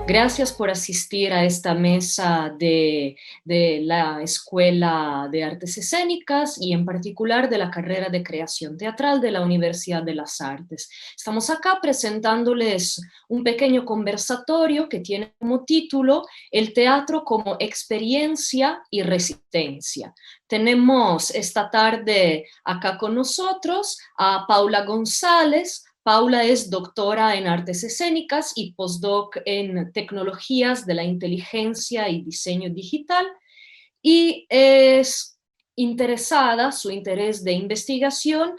Gracias por asistir a esta mesa de la Escuela de Artes Escénicas y en particular de la carrera de creación teatral de la Universidad de las Artes. Estamos acá presentándoles un pequeño conversatorio que tiene como título El teatro como experiencia y resistencia. Tenemos esta tarde acá con nosotros a Paula González. Paula es doctora en artes escénicas y postdoc en tecnologías de la inteligencia y diseño digital y es interesada, su interés de investigación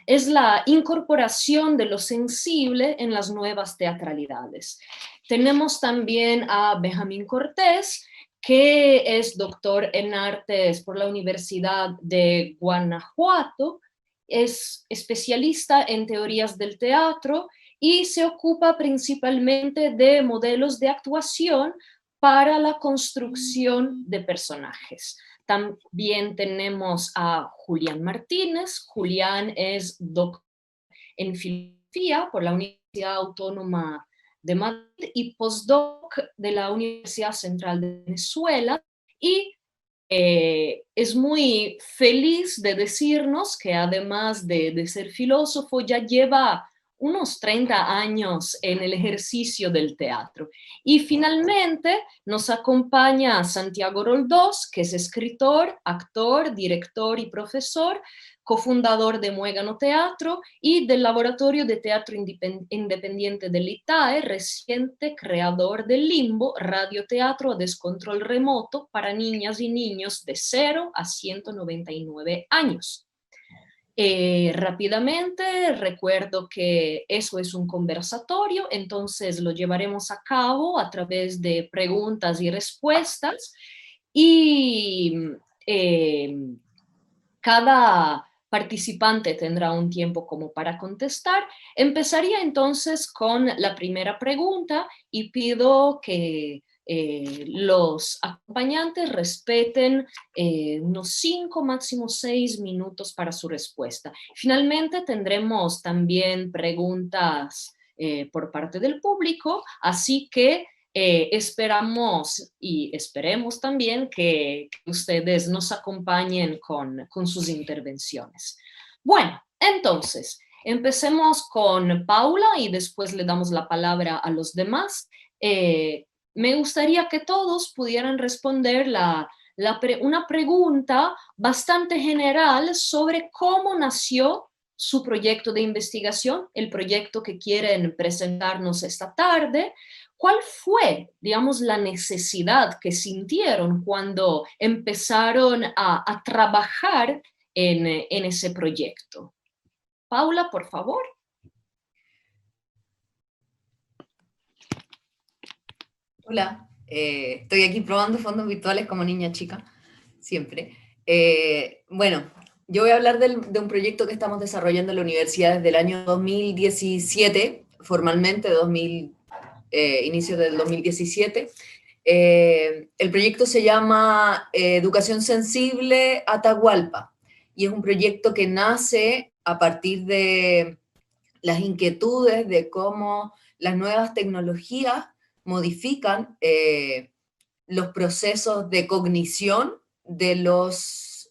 es la incorporación de lo sensible en las nuevas teatralidades. Tenemos también a Benjamín Cortés, que es doctor en artes por la Universidad de Guanajuato, es especialista en teorías del teatro y se ocupa principalmente de modelos de actuación para la construcción de personajes. También tenemos a Julián Martínez. Julián es doctor en filosofía por la Universidad Autónoma de Madrid y postdoc de la Universidad Central de Venezuela y es muy feliz de decirnos que además de ser filósofo ya lleva unos 30 años en el ejercicio del teatro. Y finalmente nos acompaña Santiago Roldós, que es escritor, actor, director y profesor, cofundador de Muégano Teatro y del Laboratorio de Teatro Independiente del ITAE, reciente creador del Limbo, radioteatro a descontrol remoto para niñas y niños de 0 a 199 años. Rápidamente, recuerdo que eso es un conversatorio, entonces lo llevaremos a cabo a través de preguntas y respuestas y eh, cada participante tendrá un tiempo como para contestar. Empezaría entonces con la primera pregunta y pido que los acompañantes respeten unos 5, máximo 6 minutos para su respuesta. Finalmente tendremos también preguntas por parte del público, así que esperamos y esperemos también que ustedes nos acompañen con sus intervenciones. Bueno, entonces, empecemos con Paula y después le damos la palabra a los demás. Me gustaría que todos pudieran responder una pregunta bastante general sobre cómo nació su proyecto de investigación, el proyecto que quieren presentarnos esta tarde. ¿Cuál fue, digamos, la necesidad que sintieron cuando empezaron a trabajar en ese proyecto? Paula, por favor. Hola, estoy aquí probando fondos virtuales como niña chica, siempre. Bueno, yo voy a hablar de un proyecto que estamos desarrollando en la universidad desde el año 2017, formalmente inicio del 2017. El proyecto se llama Educación Sensible Atahualpa y es un proyecto que nace a partir de las inquietudes de cómo las nuevas tecnologías modifican los procesos de cognición de los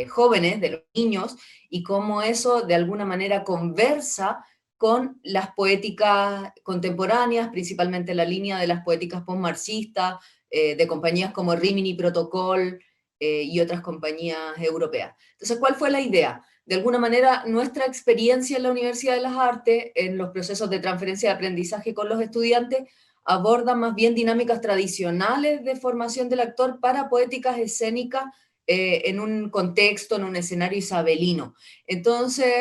jóvenes, de los niños, y cómo eso de alguna manera conversa con las poéticas contemporáneas, principalmente la línea de las poéticas postmarxistas, de compañías como Rimini Protocol y otras compañías europeas. Entonces, ¿cuál fue la idea? De alguna manera, nuestra experiencia en la Universidad de las Artes, en los procesos de transferencia de aprendizaje con los estudiantes, aborda más bien dinámicas tradicionales de formación del actor para poéticas escénicas en un contexto, en un escenario isabelino. Entonces,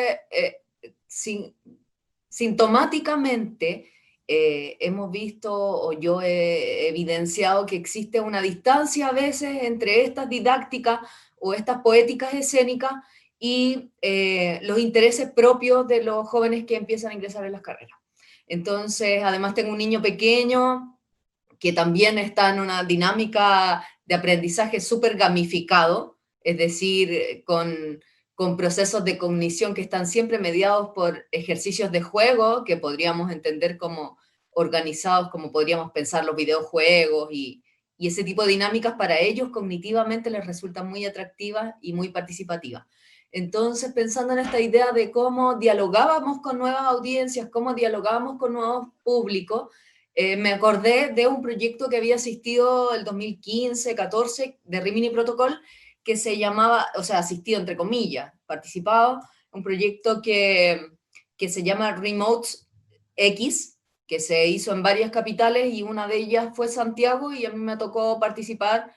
sintomáticamente, hemos visto, o yo he evidenciado que existe una distancia a veces entre estas didácticas o estas poéticas escénicas y los intereses propios de los jóvenes que empiezan a ingresar en las carreras. Entonces, además tengo un niño pequeño que también está en una dinámica de aprendizaje súper gamificado, es decir, con procesos de cognición que están siempre mediados por ejercicios de juego, que podríamos entender como organizados como podríamos pensar los videojuegos y ese tipo de dinámicas para ellos cognitivamente les resultan muy atractivas y muy participativas. Entonces, pensando en esta idea de cómo dialogábamos con nuevas audiencias, cómo dialogábamos con nuevos públicos, me acordé de un proyecto que había asistido el 2015-14 de Rimini Protocol, que se llamaba, o sea, asistido entre comillas, participado, un proyecto que se llama Remote X, que se hizo en varias capitales y una de ellas fue Santiago y a mí me tocó participar,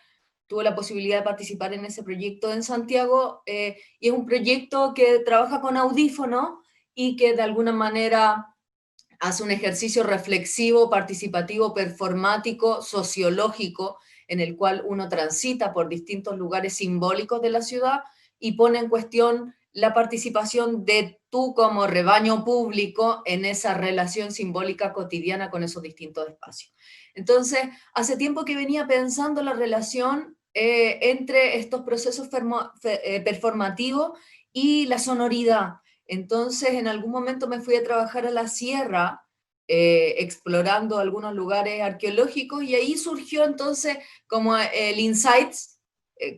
tuve la posibilidad de participar en ese proyecto en Santiago y es un proyecto que trabaja con audífono y que de alguna manera hace un ejercicio reflexivo, participativo, performático, sociológico, en el cual uno transita por distintos lugares simbólicos de la ciudad y pone en cuestión la participación de tú como rebaño público en esa relación simbólica cotidiana con esos distintos espacios. Entonces, hace tiempo que venía pensando la relación entre estos procesos performativos y la sonoridad. Entonces, en algún momento me fui a trabajar a la sierra, explorando algunos lugares arqueológicos, y ahí surgió entonces como el Insights,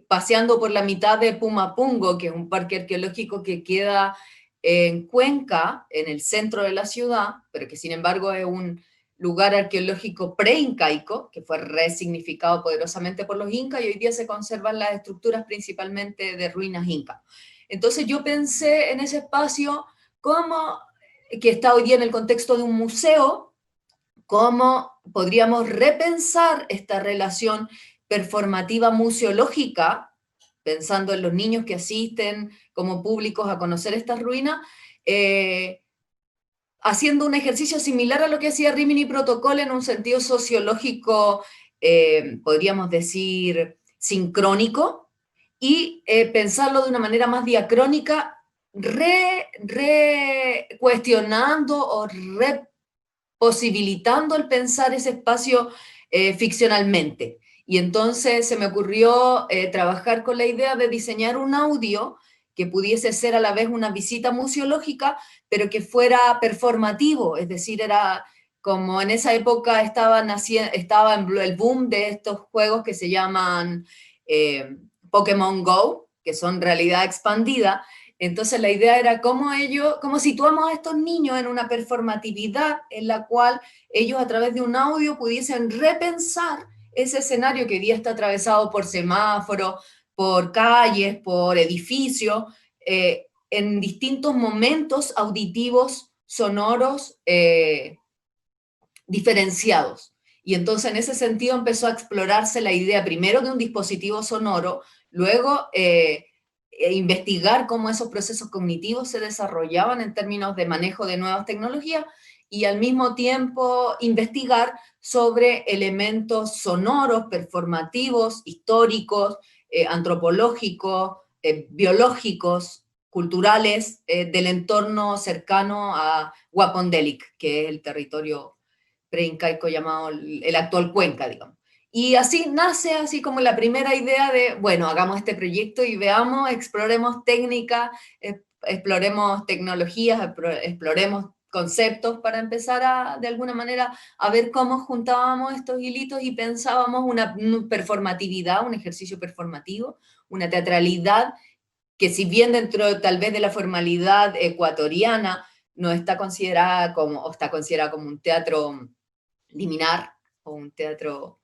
paseando por la mitad de Pumapungo, que es un parque arqueológico que queda en Cuenca, en el centro de la ciudad, pero que sin embargo es un lugar arqueológico pre-incaico, que fue resignificado poderosamente por los incas, y hoy día se conservan las estructuras principalmente de ruinas incas. Entonces yo pensé en ese espacio como que está hoy día en el contexto de un museo, cómo podríamos repensar esta relación performativa museológica, pensando en los niños que asisten como públicos a conocer estas ruinas, eh, haciendo un ejercicio similar a lo que hacía Rimini Protocol en un sentido sociológico, podríamos decir, sincrónico, y pensarlo de una manera más diacrónica, cuestionando o posibilitando el pensar ese espacio ficcionalmente. Y entonces se me ocurrió trabajar con la idea de diseñar un audio que pudiese ser a la vez una visita museológica, pero que fuera performativo, es decir, era como en esa época estaba en el boom de estos juegos que se llaman Pokémon Go, que son realidad expandida. Entonces la idea era cómo situamos a estos niños en una performatividad en la cual ellos a través de un audio pudiesen repensar ese escenario que hoy día está atravesado por semáforos, por calles, por edificios, en distintos momentos auditivos, sonoros, diferenciados. Y entonces en ese sentido empezó a explorarse la idea primero de un dispositivo sonoro, luego investigar cómo esos procesos cognitivos se desarrollaban en términos de manejo de nuevas tecnologías y al mismo tiempo investigar sobre elementos sonoros, performativos, históricos, antropológicos, biológicos, culturales del entorno cercano a Wapondelic, que es el territorio preincaico llamado el actual Cuenca, digamos. Y así nace así como la primera idea de, bueno, hagamos este proyecto y veamos, exploremos técnicas, exploremos tecnologías, exploremos conceptos para empezar de alguna manera, a ver cómo juntábamos estos hilitos y pensábamos una performatividad, un ejercicio performativo, una teatralidad que si bien dentro tal vez de la formalidad ecuatoriana no está considerada como, o está considerada como un teatro liminar o un teatro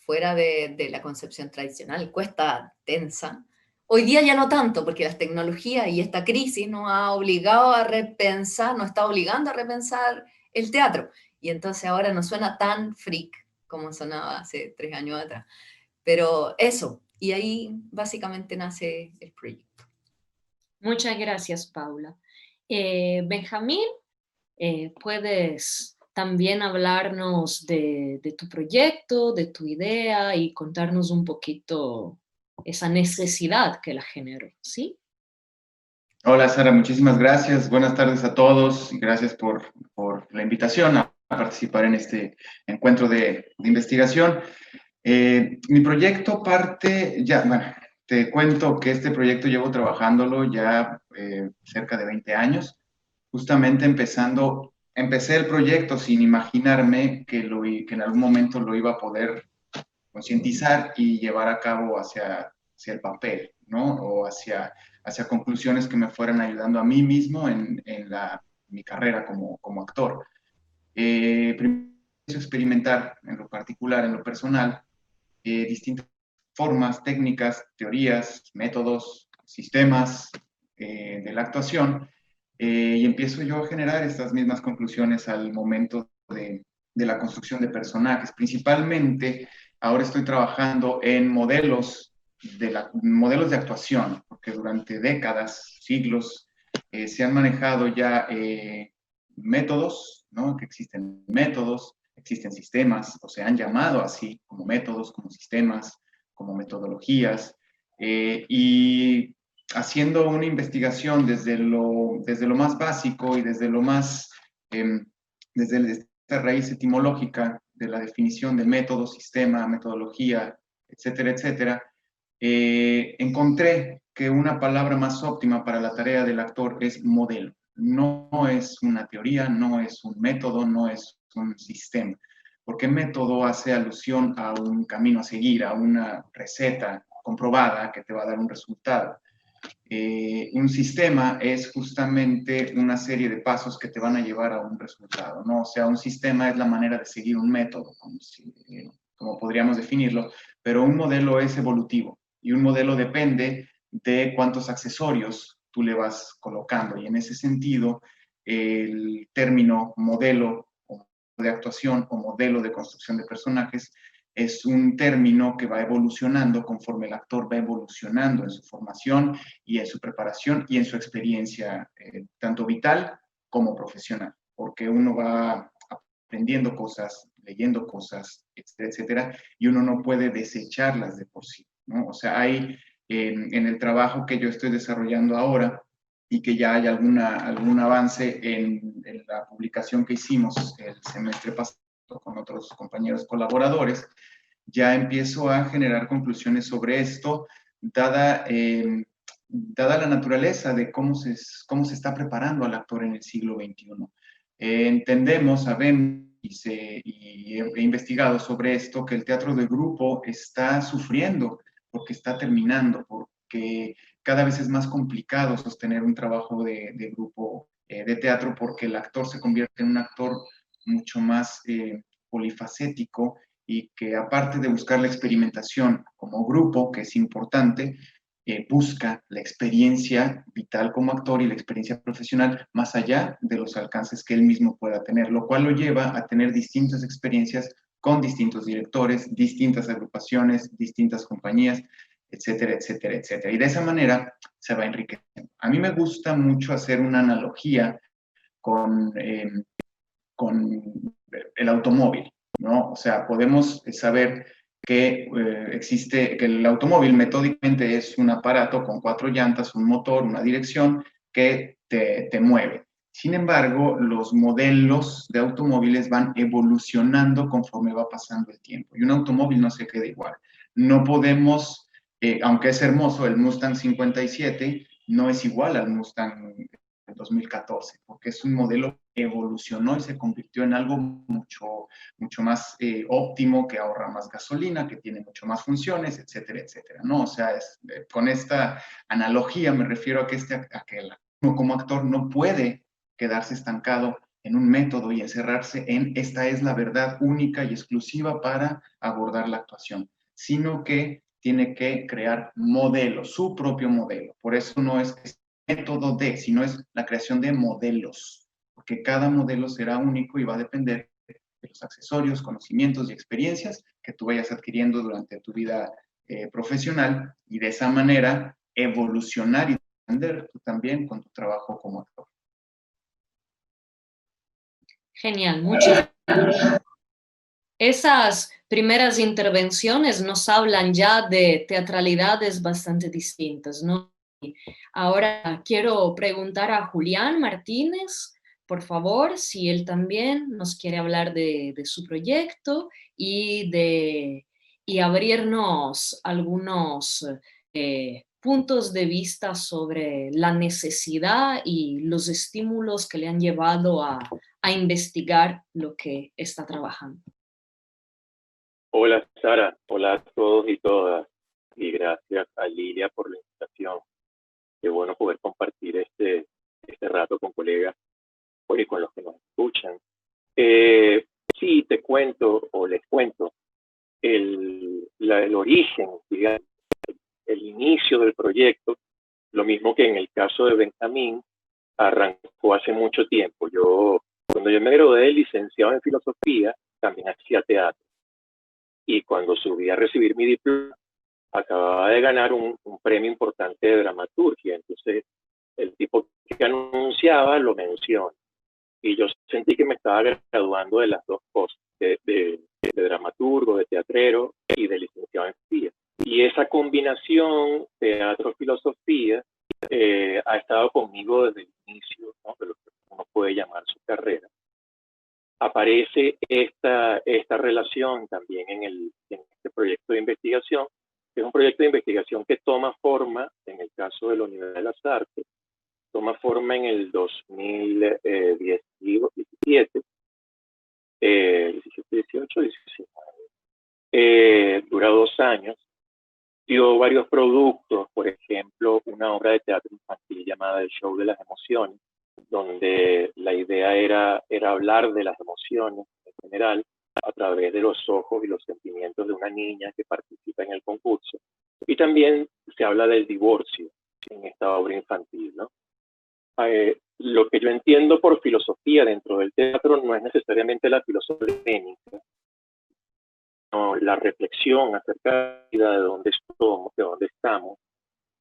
fuera de la concepción tradicional, cuesta tensa. Hoy día ya no tanto, porque las tecnologías y esta crisis nos ha obligado a repensar, nos está obligando a repensar el teatro. Y entonces ahora no suena tan freak como sonaba hace 3 años atrás. Pero eso, y ahí básicamente nace el proyecto. Muchas gracias, Paula. Benjamín, puedes también hablarnos de tu proyecto, de tu idea y contarnos un poquito esa necesidad que la generó, ¿sí? Hola Sara, muchísimas gracias. Buenas tardes a todos y gracias por la invitación a participar en este encuentro de investigación. Mi proyecto parte ya, bueno, te cuento que este proyecto llevo trabajándolo ya cerca de 20 años, justamente empezando empecé el proyecto sin imaginarme que en algún momento lo iba a poder concientizar y llevar a cabo hacia el papel, ¿no? O hacia conclusiones que me fueran ayudando a mí mismo en mi carrera como actor. Primero experimentar en lo particular, en lo personal, distintas formas, técnicas, teorías, métodos, sistemas de la actuación, y empiezo yo a generar estas mismas conclusiones al momento de la construcción de personajes. Principalmente, ahora estoy trabajando en modelos de actuación, porque durante décadas, siglos, se han manejado ya métodos, ¿no? Que existen métodos, existen sistemas, o se han llamado así, como métodos, como sistemas, como metodologías, y haciendo una investigación desde lo más básico y desde lo más, desde esta raíz etimológica de la definición de método, sistema, metodología, etcétera, etcétera, encontré que una palabra más óptima para la tarea del actor es modelo. No es una teoría, no es un método, no es un sistema, porque método hace alusión a un camino a seguir, a una receta comprobada que te va a dar un resultado. Un sistema es justamente una serie de pasos que te van a llevar a un resultado, ¿no? O sea, un sistema es la manera de seguir un método, como podríamos definirlo, pero un modelo es evolutivo y un modelo depende de cuántos accesorios tú le vas colocando. Y en ese sentido, el término modelo de actuación o modelo de construcción de personajes es un término que va evolucionando conforme el actor va evolucionando en su formación y en su preparación y en su experiencia, tanto vital como profesional, porque uno va aprendiendo cosas, leyendo cosas, etcétera, etcétera, y uno no puede desecharlas de por sí, ¿no? O sea, hay en el trabajo que yo estoy desarrollando ahora y que ya hay algún avance en la publicación que hicimos el semestre pasado con otros compañeros colaboradores, ya empiezo a generar conclusiones sobre esto, dada, dada la naturaleza de cómo se está preparando al actor en el siglo XXI. Entendemos, sabemos y he investigado sobre esto, que el teatro de grupo está sufriendo porque está terminando, porque cada vez es más complicado sostener un trabajo de grupo de teatro porque el actor se convierte en un actor mucho más polifacético y que aparte de buscar la experimentación como grupo, que es importante, busca la experiencia vital como actor y la experiencia profesional más allá de los alcances que él mismo pueda tener, lo cual lo lleva a tener distintas experiencias con distintos directores, distintas agrupaciones, distintas compañías, etcétera, etcétera, etcétera. Y de esa manera se va enriqueciendo. A mí me gusta mucho hacer una analogía con, con el automóvil, ¿no? O sea, podemos saber que existe, que el automóvil metódicamente es un aparato con 4 llantas, un motor, una dirección que te mueve. Sin embargo, los modelos de automóviles van evolucionando conforme va pasando el tiempo y un automóvil no se queda igual. No podemos, aunque es hermoso, el Mustang 57 no es igual al Mustang 2014, porque es un modelo que evolucionó y se convirtió en algo mucho más óptimo, que ahorra más gasolina, que tiene mucho más funciones, etcétera, etcétera, ¿no? O sea, con esta analogía me refiero a que uno como actor no puede quedarse estancado en un método y encerrarse en esta es la verdad única y exclusiva para abordar la actuación, sino que tiene que crear modelos, su propio modelo. Por eso no es que método de, sino es la creación de modelos, porque cada modelo será único y va a depender de los accesorios, conocimientos y experiencias que tú vayas adquiriendo durante tu vida profesional y de esa manera evolucionar y aprender tú también con tu trabajo como actor. Genial, muchas gracias. Esas primeras intervenciones nos hablan ya de teatralidades bastante distintas, ¿no? Ahora quiero preguntar a Julián Martínez, por favor, si él también nos quiere hablar de su proyecto y abrirnos algunos puntos de vista sobre la necesidad y los estímulos que le han llevado a investigar lo que está trabajando. Hola Sara, hola a todos y todas, y gracias a Lilia por la invitación. Qué bueno poder compartir este rato con colegas y con los que nos escuchan. Sí, te cuento o les cuento el origen, digamos, el inicio del proyecto, lo mismo que en el caso de Benjamín, arrancó hace mucho tiempo. Cuando yo me gradué de licenciado en filosofía, también hacía teatro. Y cuando subí a recibir mi diploma, acababa de ganar un premio importante de dramaturgia. Entonces, el tipo que anunciaba lo menciona. Y yo sentí que me estaba graduando de las dos cosas, de dramaturgo, de teatrero y de licenciado en filosofía. Y esa combinación teatro-filosofía ha estado conmigo desde el inicio, ¿no?, de lo que uno puede llamar su carrera. Aparece esta relación también en este proyecto de investigación, que es un proyecto de investigación que toma forma, en el caso de la Universidad de las Artes, toma forma en el 2017, 18, 19. Dura 2 años. Dio varios productos, por ejemplo, una obra de teatro infantil llamada El Show de las Emociones, donde la idea era hablar de las emociones en general a través de los ojos y los sentimientos de una niña que participa en el concurso. Y también se habla del divorcio en esta obra infantil, ¿no? Lo que yo entiendo por filosofía dentro del teatro no es necesariamente la filosofía escénica, sino la reflexión acerca de dónde somos, de dónde estamos,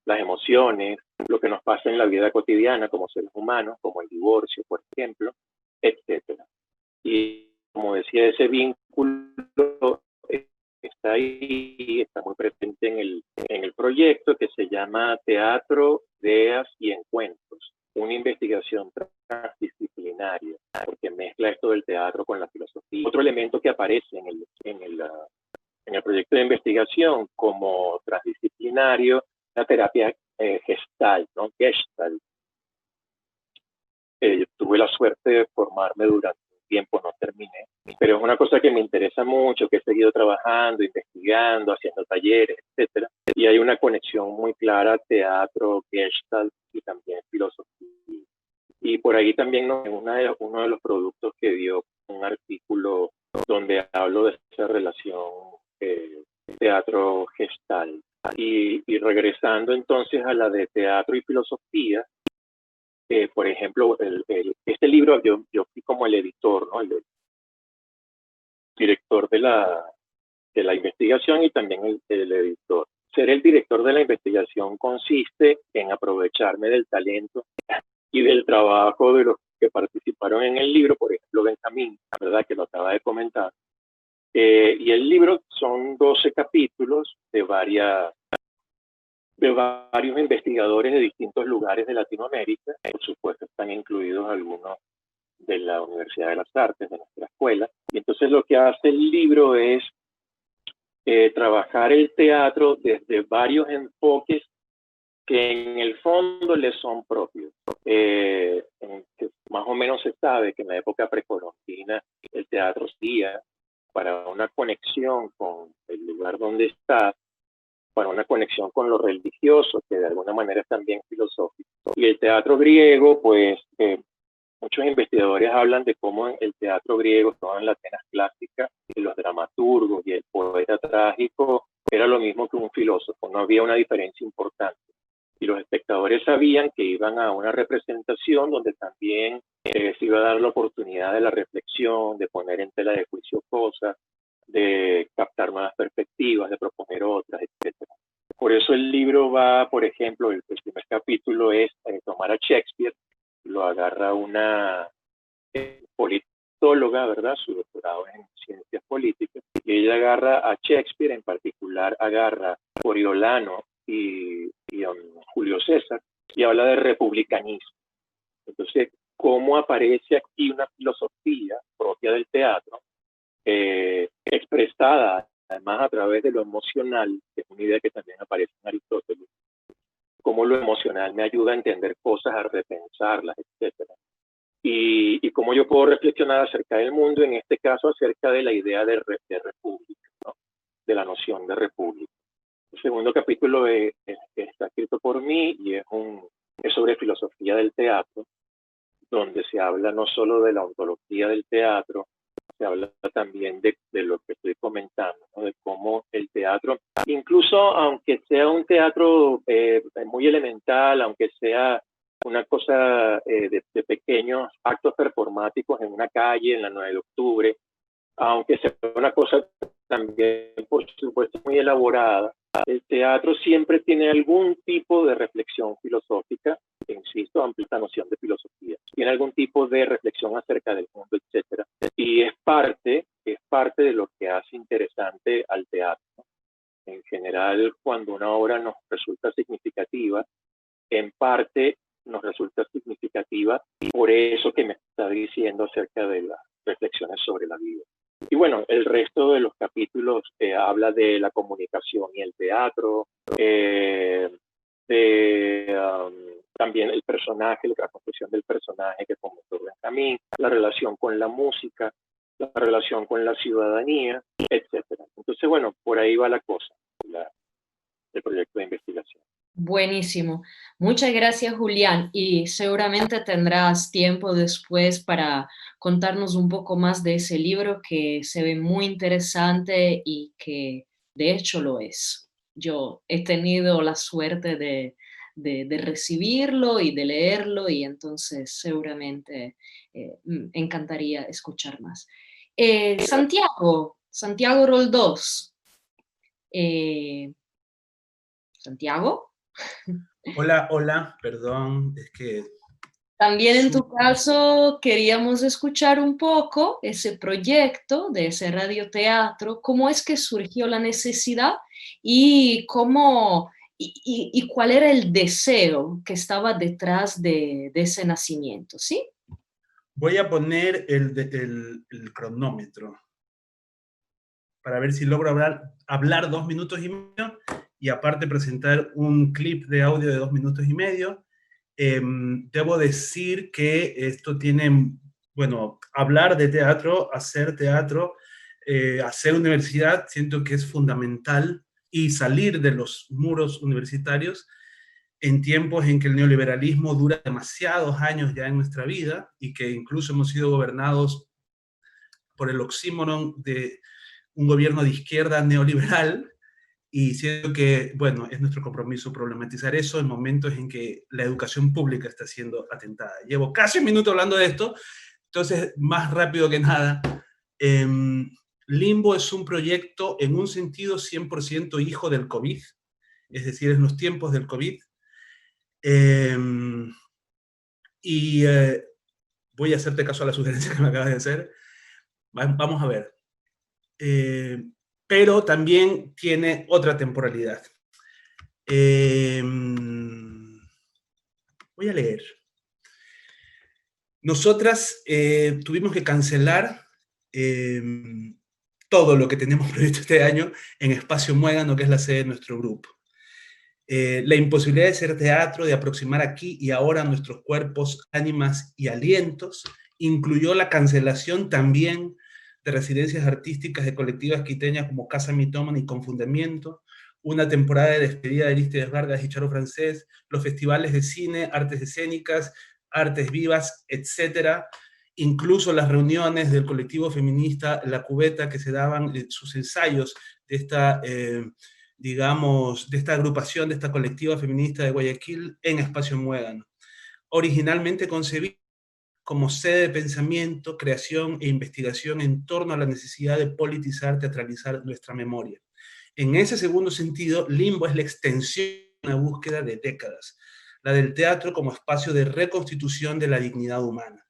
las emociones, lo que nos pasa en la vida cotidiana como seres humanos, como el divorcio, por ejemplo, etcétera. Y como decía, ese vínculo está ahí, está muy presente en el proyecto, que se llama Teatro, Ideas y Encuentros, una investigación transdisciplinaria, porque mezcla esto del teatro con la filosofía. Otro elemento que aparece en el proyecto de investigación como transdisciplinario, la terapia Gestalt, ¿no? Gestalt. Yo tuve la suerte de formarme durante un tiempo, no terminé, pero es una cosa que me interesa mucho, que he seguido trabajando, investigando, haciendo talleres, etcétera. Y hay una conexión muy clara, teatro, Gestalt y también filosofía. Y por ahí también uno de los productos que dio un artículo donde hablo de esa relación teatro-Gestalt. Y regresando entonces a la de teatro y filosofía, por ejemplo, este libro yo fui como el editor, ¿no?, el director de la investigación y también el editor. Ser el director de la investigación consiste en aprovecharme del talento y del trabajo de los que participaron en el libro, por ejemplo, Benjamín, la verdad que lo acaba de comentar. Y el libro son 12 capítulos de varios investigadores de distintos lugares de Latinoamérica. Por supuesto, están incluidos algunos de la Universidad de las Artes, de nuestra escuela. Y entonces lo que hace el libro es trabajar el teatro desde varios enfoques que en el fondo le son propios. Más o menos se sabe que en la época precolombina el teatro servía para una conexión con el lugar donde está, para una conexión con lo religioso, que de alguna manera es también filosófico. Y el teatro griego, pues muchos investigadores hablan de cómo en el teatro griego, todas las Atenas clásicas, los dramaturgos y el poeta trágico era lo mismo que un filósofo, no había una diferencia importante. Y los espectadores sabían que iban a una representación donde también se iba a dar la oportunidad de la reflexión, de poner en tela de juicio cosas, de captar nuevas perspectivas, de proponer otras, etc. Por eso el libro va, por ejemplo, el primer capítulo es tomar a Shakespeare, lo agarra una politóloga, ¿verdad?, su doctorado en ciencias políticas, y ella agarra a Shakespeare, en particular agarra Coriolano y Julio César, y habla de republicanismo. Entonces, ¿cómo aparece aquí una filosofía propia del teatro, expresada además a través de lo emocional, que es una idea que también aparece en Aristóteles, cómo lo emocional me ayuda a entender cosas, a repensarlas, etcétera. Y cómo yo puedo reflexionar acerca del mundo, en este caso acerca de la idea de república, ¿no? De la noción de república. El segundo capítulo está escrito por mí y es sobre filosofía del teatro, donde se habla no solo de la ontología del teatro, se habla también de lo que estoy comentando, ¿no? De cómo el teatro, incluso aunque sea un teatro muy elemental, aunque sea una cosa de pequeños actos performáticos en una calle, en la 9 de octubre, aunque sea una cosa también, por supuesto, muy elaborada, el teatro siempre tiene algún tipo de reflexión filosófica, que, insisto, amplia la noción de filosofía. Tiene algún tipo de reflexión acerca del mundo, etcétera. Y es parte de lo que hace interesante al teatro. En general, cuando una obra nos resulta significativa, en parte nos resulta significativa por eso que me está diciendo acerca de las reflexiones sobre la vida. Y bueno, el resto de los capítulos habla de la comunicación y el teatro, también el personaje, la construcción del personaje que comentó Benjamín, la relación con la música, la relación con la ciudadanía, etcétera. Entonces, bueno, por ahí va la cosa, el proyecto de investigación. Buenísimo. Muchas gracias, Julián. Y seguramente tendrás tiempo después para contarnos un poco más de ese libro que se ve muy interesante y que de hecho lo es. Yo he tenido la suerte de recibirlo y de leerlo y entonces seguramente me encantaría escuchar más. Santiago Roldós. ¿Santiago? Hola, perdón, es que... También en tu caso queríamos escuchar un poco ese proyecto de ese radioteatro, cómo es que surgió la necesidad y y cuál era el deseo que estaba detrás de ese nacimiento, ¿sí? Voy a poner el cronómetro para ver si logro hablar 2 minutos y medio y aparte presentar un clip de audio de 2 minutos y medio. Debo decir que esto tiene, bueno, hablar de teatro, hacer universidad, siento que es fundamental, y salir de los muros universitarios en tiempos en que el neoliberalismo dura demasiados años ya en nuestra vida y que incluso hemos sido gobernados por el oxímoron de un gobierno de izquierda neoliberal. Y siento que, bueno, es nuestro compromiso problematizar eso en momentos en que la educación pública está siendo atentada. Llevo casi un minuto hablando de esto, entonces, más rápido que nada. Limbo es un proyecto en un sentido 100% hijo del COVID, es decir, en los tiempos del COVID. Voy a hacerte caso a la sugerencia que me acabas de hacer. Vamos a ver. Pero también tiene otra temporalidad. Voy a leer. Nosotras tuvimos que cancelar todo lo que tenemos previsto este año en Espacio Muégano, que es la sede de nuestro grupo. La imposibilidad de hacer teatro, de aproximar aquí y ahora nuestros cuerpos, ánimas y alientos, incluyó la cancelación también de residencias artísticas de colectivas quiteñas como Casa Mitómana y Confundimiento, una temporada de despedida de Aristides Vargas y Charo Francés, los festivales de cine, artes escénicas, artes vivas, etc. Incluso las reuniones del colectivo feminista La Cubeta, que se daban sus ensayos de esta, digamos, de esta agrupación, de esta colectiva feminista de Guayaquil en Espacio Muégano. Originalmente concebido como sede de pensamiento, creación e investigación en torno a la necesidad de politizar, teatralizar nuestra memoria. En ese segundo sentido, Limbo es la extensión de una búsqueda de décadas, la del teatro como espacio de reconstitución de la dignidad humana.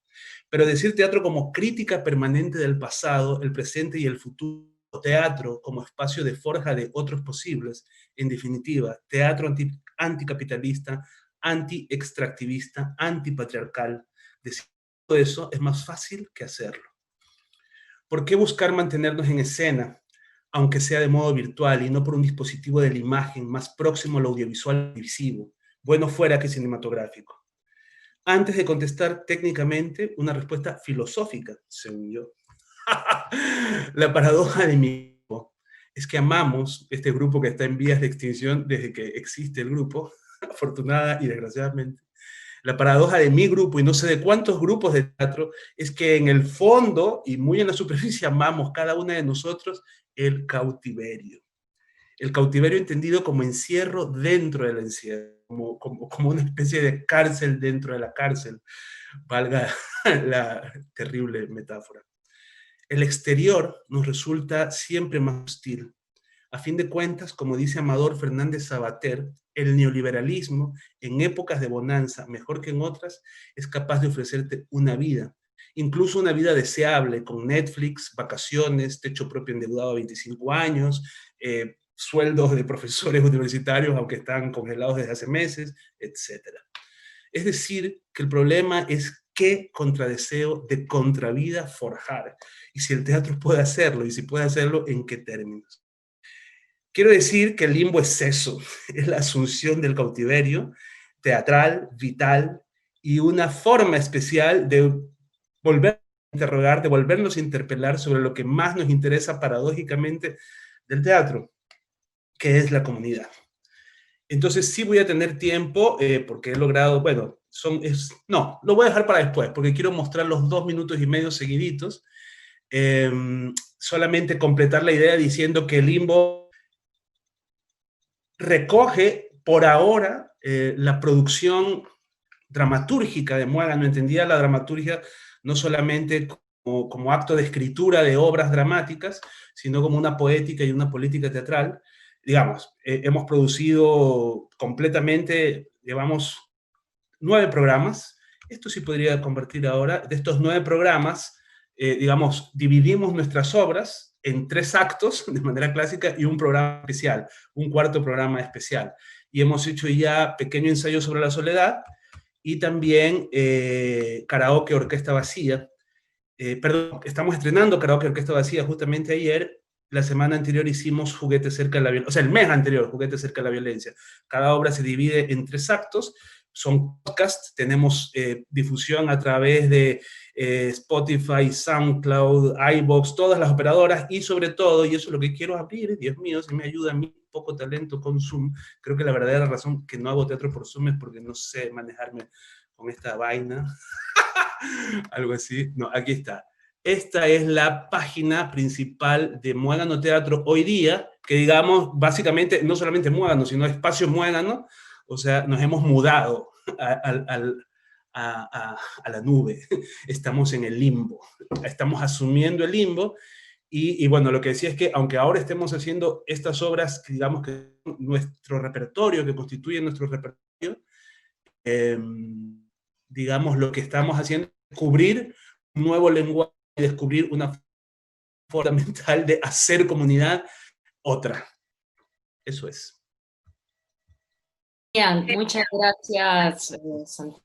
Pero decir teatro como crítica permanente del pasado, el presente y el futuro, teatro como espacio de forja de otros posibles, en definitiva, teatro anticapitalista, anti-extractivista, antipatriarcal, decir todo eso es más fácil que hacerlo. ¿Por qué buscar mantenernos en escena, aunque sea de modo virtual y no por un dispositivo de la imagen más próximo al audiovisual visivo? bueno fuera que cinematográfico. Antes de contestar técnicamente, una respuesta filosófica, según yo. La paradoja de mi grupo es que amamos este grupo que está en vías de extinción desde que existe el grupo, afortunada y desgraciadamente. La paradoja de mi grupo, y no sé de cuántos grupos de teatro, es que en el fondo y muy en la superficie amamos cada una de nosotros el cautiverio. El cautiverio entendido como encierro dentro del encierro, como una especie de cárcel dentro de la cárcel, valga la terrible metáfora. El exterior nos resulta siempre más hostil. A fin de cuentas, como dice Amador Fernández Sabater, el neoliberalismo, en épocas de bonanza, mejor que en otras, es capaz de ofrecerte una vida, incluso una vida deseable, con Netflix, vacaciones, techo propio endeudado a 25 años, sueldos de profesores universitarios, aunque están congelados desde hace meses, etc. Es decir, que el problema es qué contradeseo de contravida forjar, y si el teatro puede hacerlo, y si puede hacerlo, en qué términos. Quiero decir que el limbo es eso, es la asunción del cautiverio teatral, vital, y una forma especial de volver a interrogar, de volvernos a interpelar sobre lo que más nos interesa paradójicamente del teatro, que es la comunidad. Entonces sí voy a tener tiempo, porque he logrado, bueno, no, lo voy a dejar para después, porque quiero mostrar los 2 minutos y medio seguiditos. Solamente completar la idea diciendo que el limbo recoge por ahora la producción dramatúrgica de Muégano, entendía la dramaturgia no solamente como acto de escritura de obras dramáticas, sino como una poética y una política teatral. Digamos, hemos producido completamente, llevamos 9 programas, esto sí podría convertir ahora, de estos 9 programas, digamos, dividimos nuestras obras en 3 actos de manera clásica y un programa especial, un cuarto programa especial. Y hemos hecho ya pequeño ensayo sobre la soledad y también karaoke orquesta vacía. Perdón, estamos estrenando karaoke orquesta vacía justamente ayer. La semana anterior hicimos Juguete cerca de la violencia, o sea, el mes anterior, Juguete cerca de la violencia. Cada obra se divide en 3 actos, son podcasts, tenemos difusión a través de Spotify, SoundCloud, iVoox, todas las operadoras, y sobre todo, y eso es lo que quiero abrir, Dios mío, si me ayuda a mí, poco talento con Zoom, creo que la verdadera razón que no hago teatro por Zoom es porque no sé manejarme con esta vaina, algo así, no, aquí está. Esta es la página principal de Muégano Teatro hoy día, que digamos, básicamente, no solamente Muégano, sino Espacio Muégano, o sea, nos hemos mudado a la nube, estamos en el limbo, estamos asumiendo el limbo, y bueno, lo que decía es que aunque ahora estemos haciendo estas obras, que digamos que nuestro repertorio, que constituye nuestro repertorio, digamos, lo que estamos haciendo es descubrir un nuevo lenguaje, descubrir una forma mental de hacer comunidad, otra. Eso es. Bien, muchas gracias, Santiago.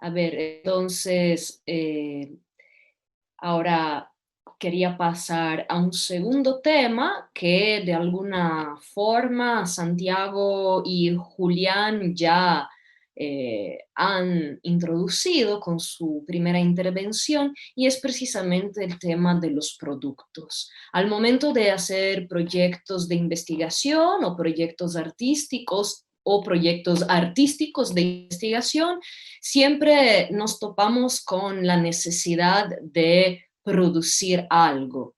A ver, entonces, ahora quería pasar a un segundo tema que de alguna forma Santiago y Julián ya han introducido con su primera intervención, y es precisamente el tema de los productos. Al momento de hacer proyectos de investigación o proyectos artísticos de investigación, siempre nos topamos con la necesidad de producir algo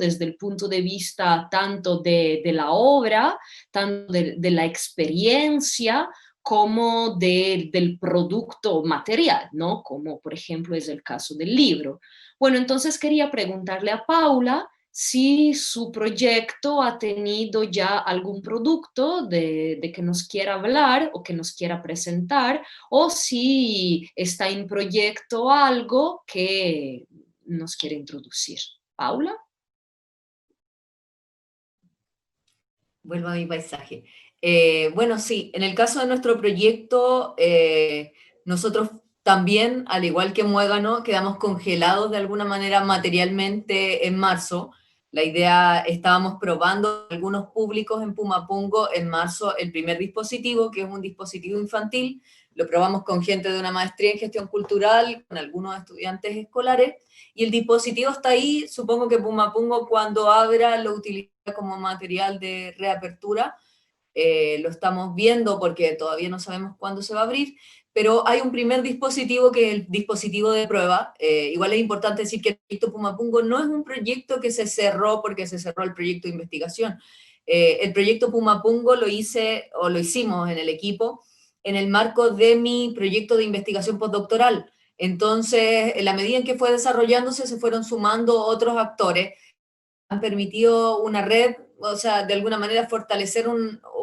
desde el punto de vista tanto de la obra, tanto de la experiencia, como del producto material, ¿no? Como por ejemplo es el caso del libro. Bueno, entonces quería preguntarle a Paula si su proyecto ha tenido ya algún producto de que nos quiera hablar o que nos quiera presentar, o si está en proyecto algo que nos quiere introducir. Paula. Vuelvo a mi paisaje. Bueno, sí, en el caso de nuestro proyecto, nosotros también, al igual que Muégano, quedamos congelados de alguna manera materialmente en marzo. La idea, estábamos probando algunos públicos en Pumapungo en marzo el primer dispositivo, que es un dispositivo infantil. Lo probamos con gente de una maestría en gestión cultural, con algunos estudiantes escolares, y el dispositivo está ahí. Supongo que Pumapungo, cuando abra, lo utiliza como material de reapertura. Lo estamos viendo porque todavía no sabemos cuándo se va a abrir, pero hay un primer dispositivo que es el dispositivo de prueba. Igual es importante decir que el proyecto Pumapungo no es un proyecto que se cerró porque se cerró el proyecto de investigación. El proyecto Pumapungo lo hicimos en el equipo en el marco de mi proyecto de investigación postdoctoral. Entonces, en la medida en que fue desarrollándose, se fueron sumando otros actores, han permitido una red, o sea, de alguna manera fortalecer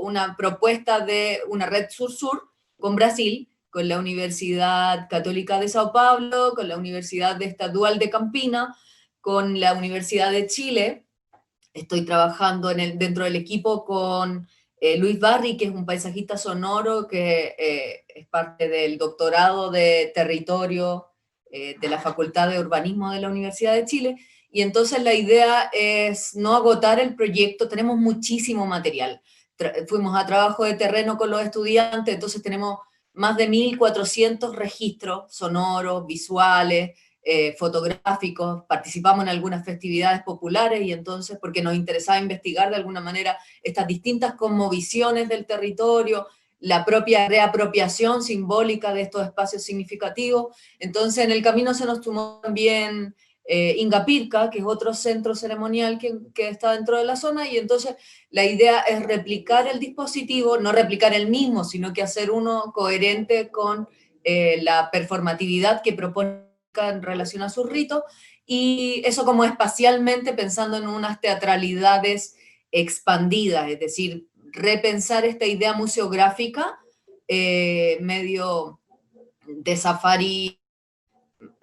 una propuesta de una red sur-sur con Brasil, con la Universidad Católica de Sao Paulo, con la Universidad Estadual de Campina, con la Universidad de Chile. Estoy trabajando dentro del equipo con Luis Barri, que es un paisajista sonoro, que es parte del doctorado de territorio de la Facultad de Urbanismo de la Universidad de Chile. Y entonces la idea es no agotar el proyecto, tenemos muchísimo material. Fuimos a trabajo de terreno con los estudiantes, entonces tenemos más de 1.400 registros sonoros, visuales, fotográficos, participamos en algunas festividades populares y entonces, porque nos interesaba investigar de alguna manera estas distintas cosmovisiones del territorio, la propia reapropiación simbólica de estos espacios significativos. Entonces, en el camino se nos sumó también Ingapirca, que es otro centro ceremonial que está dentro de la zona, y entonces la idea es replicar el dispositivo, no replicar el mismo, sino que hacer uno coherente con la performatividad que propone en relación a sus ritos, y eso como espacialmente pensando en unas teatralidades expandidas, es decir, repensar esta idea museográfica medio de safari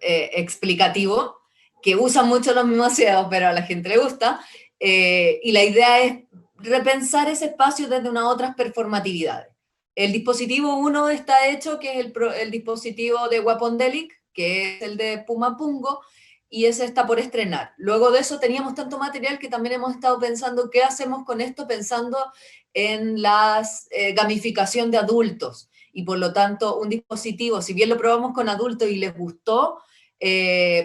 explicativo, que usan mucho los museos, pero a la gente le gusta, y la idea es repensar ese espacio desde unas otras performatividades. El dispositivo 1 está hecho, que es el dispositivo de Wapondelic, que es el de Pumapungo, y ese está por estrenar. Luego de eso teníamos tanto material que también hemos estado pensando qué hacemos con esto, pensando en la gamificación de adultos. Y por lo tanto, un dispositivo, si bien lo probamos con adultos y les gustó,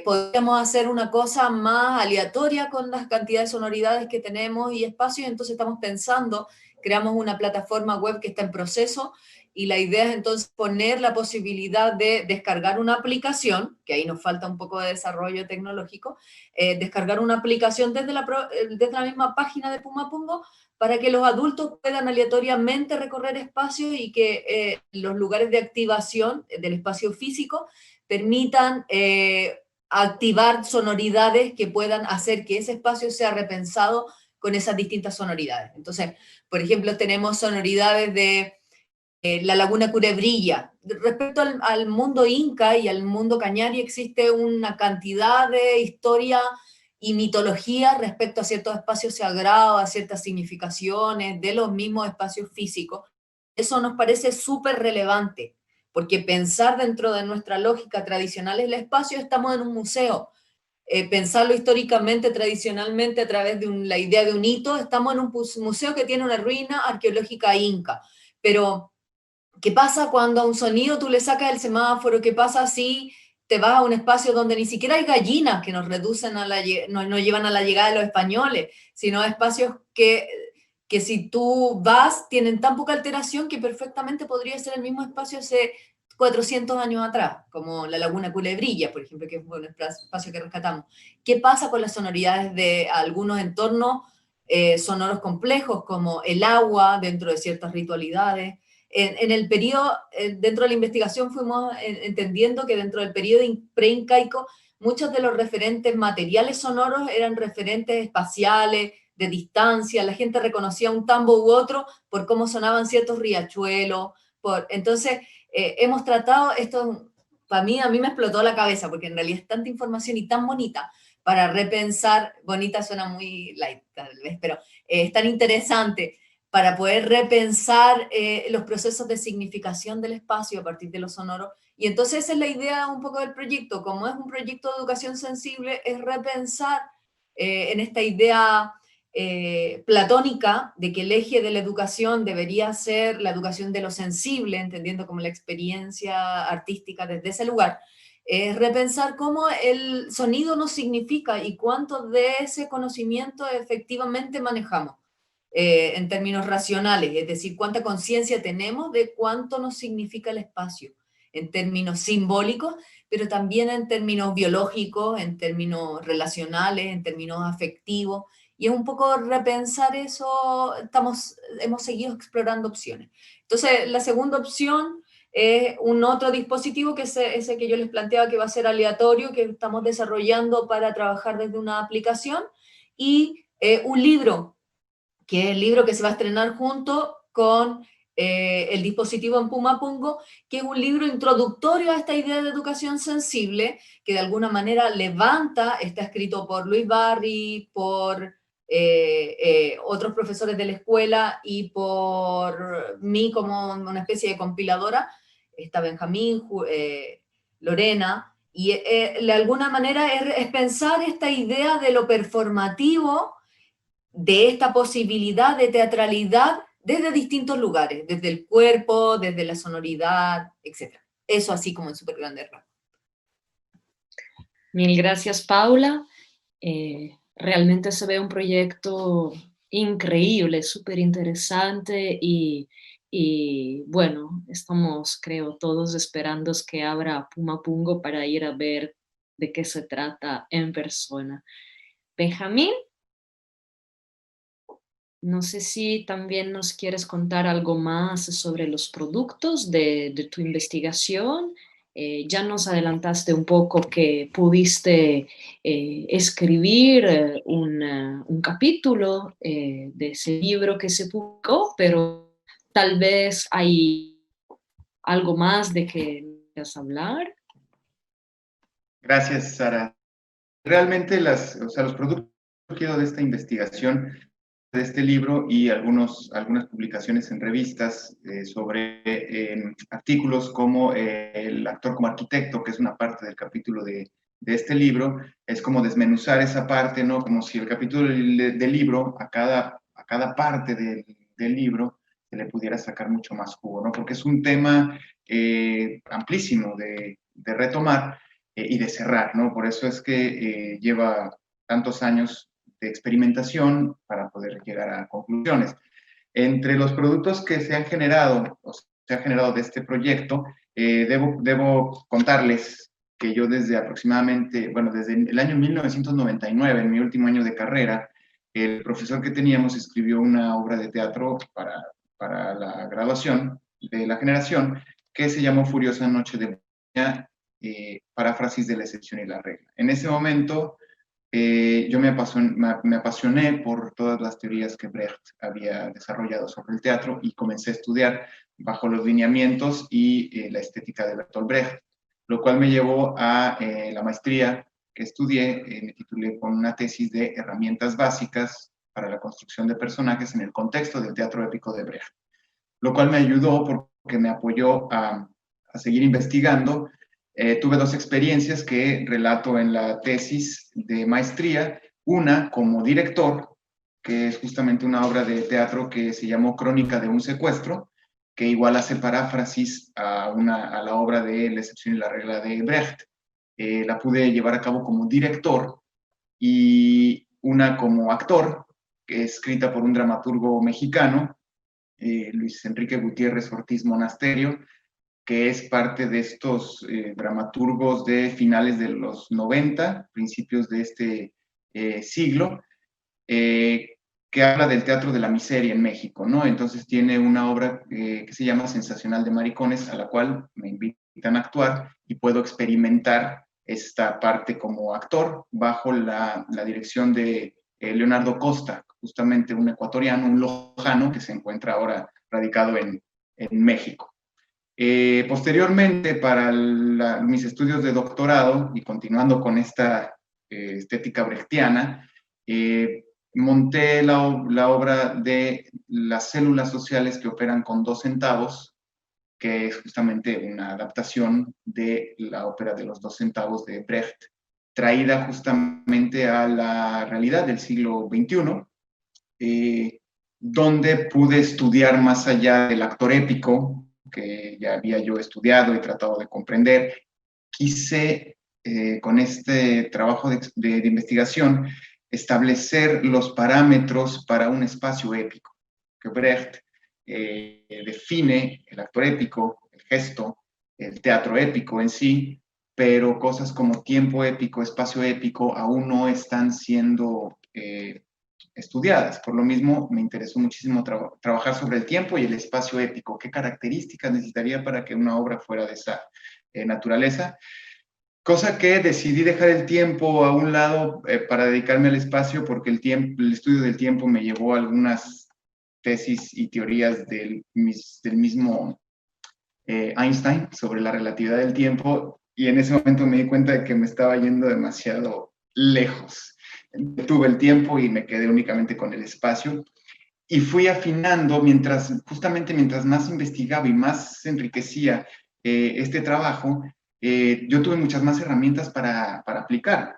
podríamos hacer una cosa más aleatoria con las cantidades de sonoridades que tenemos y espacios. Entonces estamos pensando, creamos una plataforma web que está en proceso, y la idea es entonces poner la posibilidad de descargar una aplicación, que ahí nos falta un poco de desarrollo tecnológico, descargar una aplicación desde la misma página de Pumapungo, para que los adultos puedan aleatoriamente recorrer espacios y que los lugares de activación del espacio físico permitan activar sonoridades que puedan hacer que ese espacio sea repensado con esas distintas sonoridades. Entonces, por ejemplo, tenemos sonoridades de la laguna Culebrilla. Respecto al mundo inca y al mundo cañari existe una cantidad de historia y mitología respecto a ciertos espacios sagrados, a ciertas significaciones de los mismos espacios físicos. Eso nos parece súper relevante, porque pensar dentro de nuestra lógica tradicional el espacio, estamos en un museo. Pensarlo históricamente, tradicionalmente, a través de la idea de un hito, estamos en un museo que tiene una ruina arqueológica inca. Pero ¿qué pasa cuando a un sonido tú le sacas el semáforo? ¿Qué pasa si te vas a un espacio donde ni siquiera hay gallinas que nos reducen no llevan a la llegada de los españoles, sino espacios que si tú vas tienen tan poca alteración que perfectamente podría ser el mismo espacio hace 400 años atrás, como la laguna Culebrilla, por ejemplo, que fue un espacio que rescatamos? ¿Qué pasa con las sonoridades de algunos entornos sonoros complejos, como el agua dentro de ciertas ritualidades? En el periodo, dentro de la investigación fuimos entendiendo que dentro del periodo preincaico muchos de los referentes materiales sonoros eran referentes espaciales, de distancia. La gente reconocía un tambo u otro por cómo sonaban ciertos riachuelos. Entonces, hemos tratado esto, para mí, a mí me explotó la cabeza, porque en realidad es tanta información y tan bonita para repensar. Bonita suena muy light, tal vez, pero es tan interesante para poder repensar los procesos de significación del espacio a partir de lo sonoro. Y entonces esa es la idea un poco del proyecto. Como es un proyecto de educación sensible, es repensar en esta idea platónica de que el eje de la educación debería ser la educación de lo sensible, entendiendo como la experiencia artística desde ese lugar, repensar cómo el sonido nos significa y cuánto de ese conocimiento efectivamente manejamos en términos racionales, es decir, cuánta conciencia tenemos de cuánto nos significa el espacio, en términos simbólicos, pero también en términos biológicos, en términos relacionales, en términos afectivos, y es un poco repensar eso, hemos seguido explorando opciones. Entonces, la segunda opción es un otro dispositivo, que es ese que yo les planteaba que va a ser aleatorio, que estamos desarrollando para trabajar desde una aplicación, y un libro, que es el libro que se va a estrenar junto con el dispositivo en Puma Pungo, que es un libro introductorio a esta idea de educación sensible, que de alguna manera levanta, está escrito por Luis Barry, por otros profesores de la escuela y por mí como una especie de compiladora, está Benjamín, Lorena, y de alguna manera es pensar esta idea de lo performativo, de esta posibilidad de teatralidad desde distintos lugares, desde el cuerpo, desde la sonoridad, etc. Eso así como en súper grande rasgos. Mil gracias, Paula. Realmente se ve un proyecto increíble, súper interesante y bueno, estamos, creo, todos esperando que abra Puma Pungo para ir a ver de qué se trata en persona. Benjamín, no sé si también nos quieres contar algo más sobre los productos de tu investigación. Ya nos adelantaste un poco que pudiste escribir un capítulo de ese libro que se publicó, pero tal vez hay algo más de que quieras hablar. Gracias, Sara. Realmente los productos que quiero de esta investigación, de este libro y algunas publicaciones en revistas sobre artículos como El actor como arquitecto, que es una parte del capítulo de este libro, es como desmenuzar esa parte, ¿no? Como si el capítulo del libro, a cada parte del libro, se le pudiera sacar mucho más jugo, ¿no? Porque es un tema amplísimo de retomar y de cerrar, ¿no? Por eso es que lleva tantos años de experimentación para poder llegar a conclusiones. Entre los productos que se han generado, o se ha generado de este proyecto, debo contarles que yo desde desde el año 1999, en mi último año de carrera, el profesor que teníamos escribió una obra de teatro para la graduación de la generación que se llamó Furiosa Noche de Bohemia, paráfrasis de la excepción y la regla. En ese momento, yo me apasioné por todas las teorías que Brecht había desarrollado sobre el teatro y comencé a estudiar bajo los lineamientos y la estética de Bertolt Brecht, lo cual me llevó a la maestría que estudié. Me titulé con una tesis de herramientas básicas para la construcción de personajes en el contexto del teatro épico de Brecht, lo cual me ayudó porque me apoyó a seguir investigando. Tuve dos experiencias que relato en la tesis de maestría, una como director, que es justamente una obra de teatro que se llamó Crónica de un secuestro, que igual hace paráfrasis a la obra de La excepción y la regla de Brecht. La pude llevar a cabo como director, y una como actor, que es escrita por un dramaturgo mexicano, Luis Enrique Gutiérrez Ortiz Monasterio, que es parte de estos dramaturgos de finales de los 90, principios de este siglo, que habla del teatro de la miseria en México, ¿no? Entonces tiene una obra que se llama Sensacional de Maricones, a la cual me invitan a actuar y puedo experimentar esta parte como actor bajo la dirección de Leonardo Costa, justamente un ecuatoriano, un lojano que se encuentra ahora radicado en México. Posteriormente, para mis estudios de doctorado y continuando con esta estética brechtiana, monté la obra de Las células sociales que operan con 2 centavos, que es justamente una adaptación de la ópera de los 2 centavos de Brecht, traída justamente a la realidad del siglo XXI, donde pude estudiar más allá del actor épico, que ya había yo estudiado y tratado de comprender. Quise, con este trabajo de investigación, establecer los parámetros para un espacio épico, que Brecht define el actor épico, el gesto, el teatro épico en sí, pero cosas como tiempo épico, espacio épico, aún no están siendo estudiadas. Por lo mismo, me interesó muchísimo trabajar sobre el tiempo y el espacio épico. ¿Qué características necesitaría para que una obra fuera de esa naturaleza? Cosa que decidí dejar el tiempo a un lado para dedicarme al espacio, porque el estudio del tiempo me llevó a algunas tesis y teorías del mismo Einstein sobre la relatividad del tiempo, y en ese momento me di cuenta de que me estaba yendo demasiado lejos. Tuve el tiempo y me quedé únicamente con el espacio, y fui afinando justamente mientras más investigaba y más se enriquecía este trabajo, yo tuve muchas más herramientas para aplicar.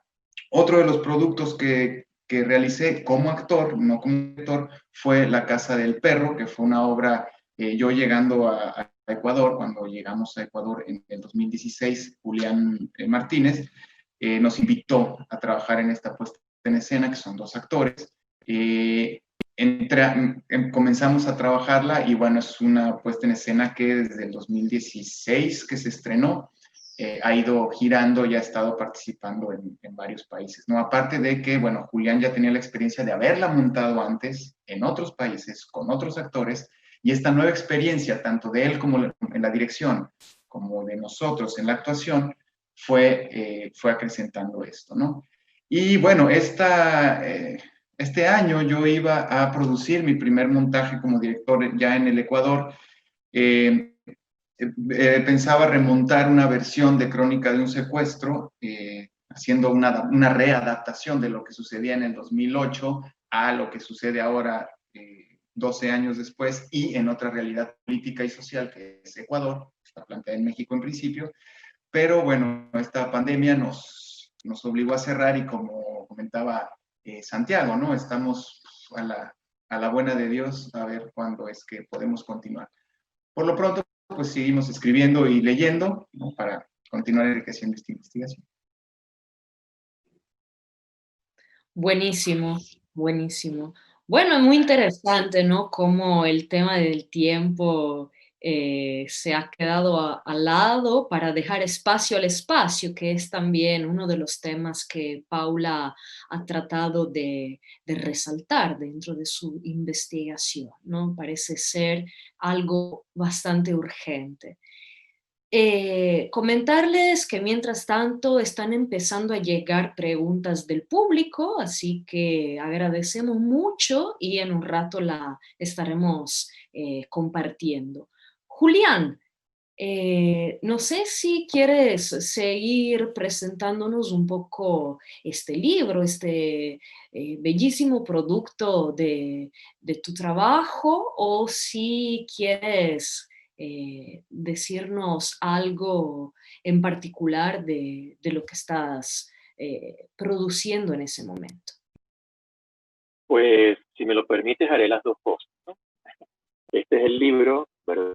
Otro de los productos que realicé como actor, no como director, fue La Casa del Perro, que fue una obra, yo llegando a Ecuador, cuando llegamos a Ecuador en el 2016, Julián Martínez nos invitó a trabajar en esta puesta en escena, que son dos actores. Comenzamos a trabajarla, y bueno, es una puesta en escena que desde el 2016 que se estrenó, ha ido girando y ha estado participando en varios países, ¿no? Aparte de que, bueno, Julián ya tenía la experiencia de haberla montado antes en otros países, con otros actores, y esta nueva experiencia, tanto de él como en la dirección, como de nosotros en la actuación, fue acrecentando esto, ¿no? Y bueno, este año yo iba a producir mi primer montaje como director ya en el Ecuador. Pensaba remontar una versión de Crónica de un secuestro, haciendo una readaptación de lo que sucedía en el 2008 a lo que sucede ahora, 12 años después, y en otra realidad política y social que es Ecuador, está planteada en México en principio. Pero bueno, esta pandemia nos obligó a cerrar, y como comentaba Santiago, ¿no? Estamos a la buena de Dios a ver cuándo es que podemos continuar. Por lo pronto, pues seguimos escribiendo y leyendo, ¿no? Para continuar enriqueciendo esta investigación. Buenísimo, buenísimo. Bueno, es muy interesante, ¿no? Cómo el tema del tiempo se ha quedado al lado para dejar espacio al espacio, que es también uno de los temas que Paula ha tratado de resaltar dentro de su investigación, ¿no? Parece ser algo bastante urgente. Comentarles que mientras tanto están empezando a llegar preguntas del público, así que agradecemos mucho y en un rato la estaremos compartiendo. Julián, no sé si quieres seguir presentándonos un poco este libro, este bellísimo producto de tu trabajo, o si quieres decirnos algo en particular de lo que estás produciendo en ese momento. Pues, si me lo permites, haré las dos cosas, ¿no? Este es el libro, ¿verdad?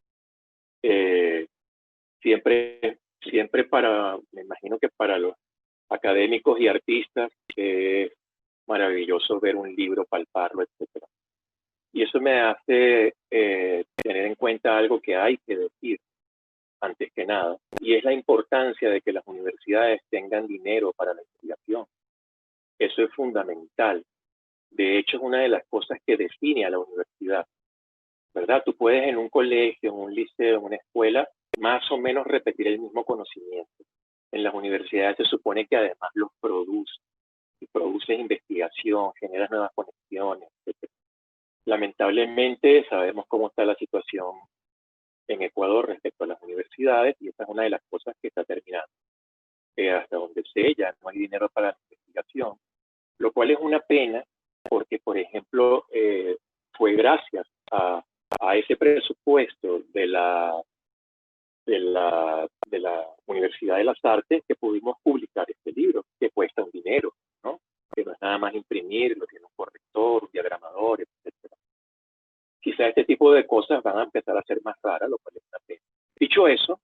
Siempre me imagino que para los académicos y artistas es maravilloso ver un libro, palparlo, etc. Y eso me hace tener en cuenta algo que hay que decir antes que nada, y es la importancia de que las universidades tengan dinero para la investigación. Eso es fundamental. De hecho, es una de las cosas que define a la universidad, ¿verdad? Tú puedes en un colegio, en un liceo, en una escuela, más o menos repetir el mismo conocimiento. En las universidades se supone que además los produces, y produces investigación, generas nuevas conexiones, etc. Lamentablemente sabemos cómo está la situación en Ecuador respecto a las universidades, y esa es una de las cosas que está terminando. Hasta donde sé, ya no hay dinero para la investigación, lo cual es una pena, porque, por ejemplo, fue gracias a ese presupuesto de de la Universidad de las Artes que pudimos publicar este libro, que cuesta un dinero, ¿no? Que no es nada más imprimirlo, tiene un corrector, un diagramador, etc. Quizá este tipo de cosas van a empezar a ser más raras, lo cual es una pena. Dicho eso,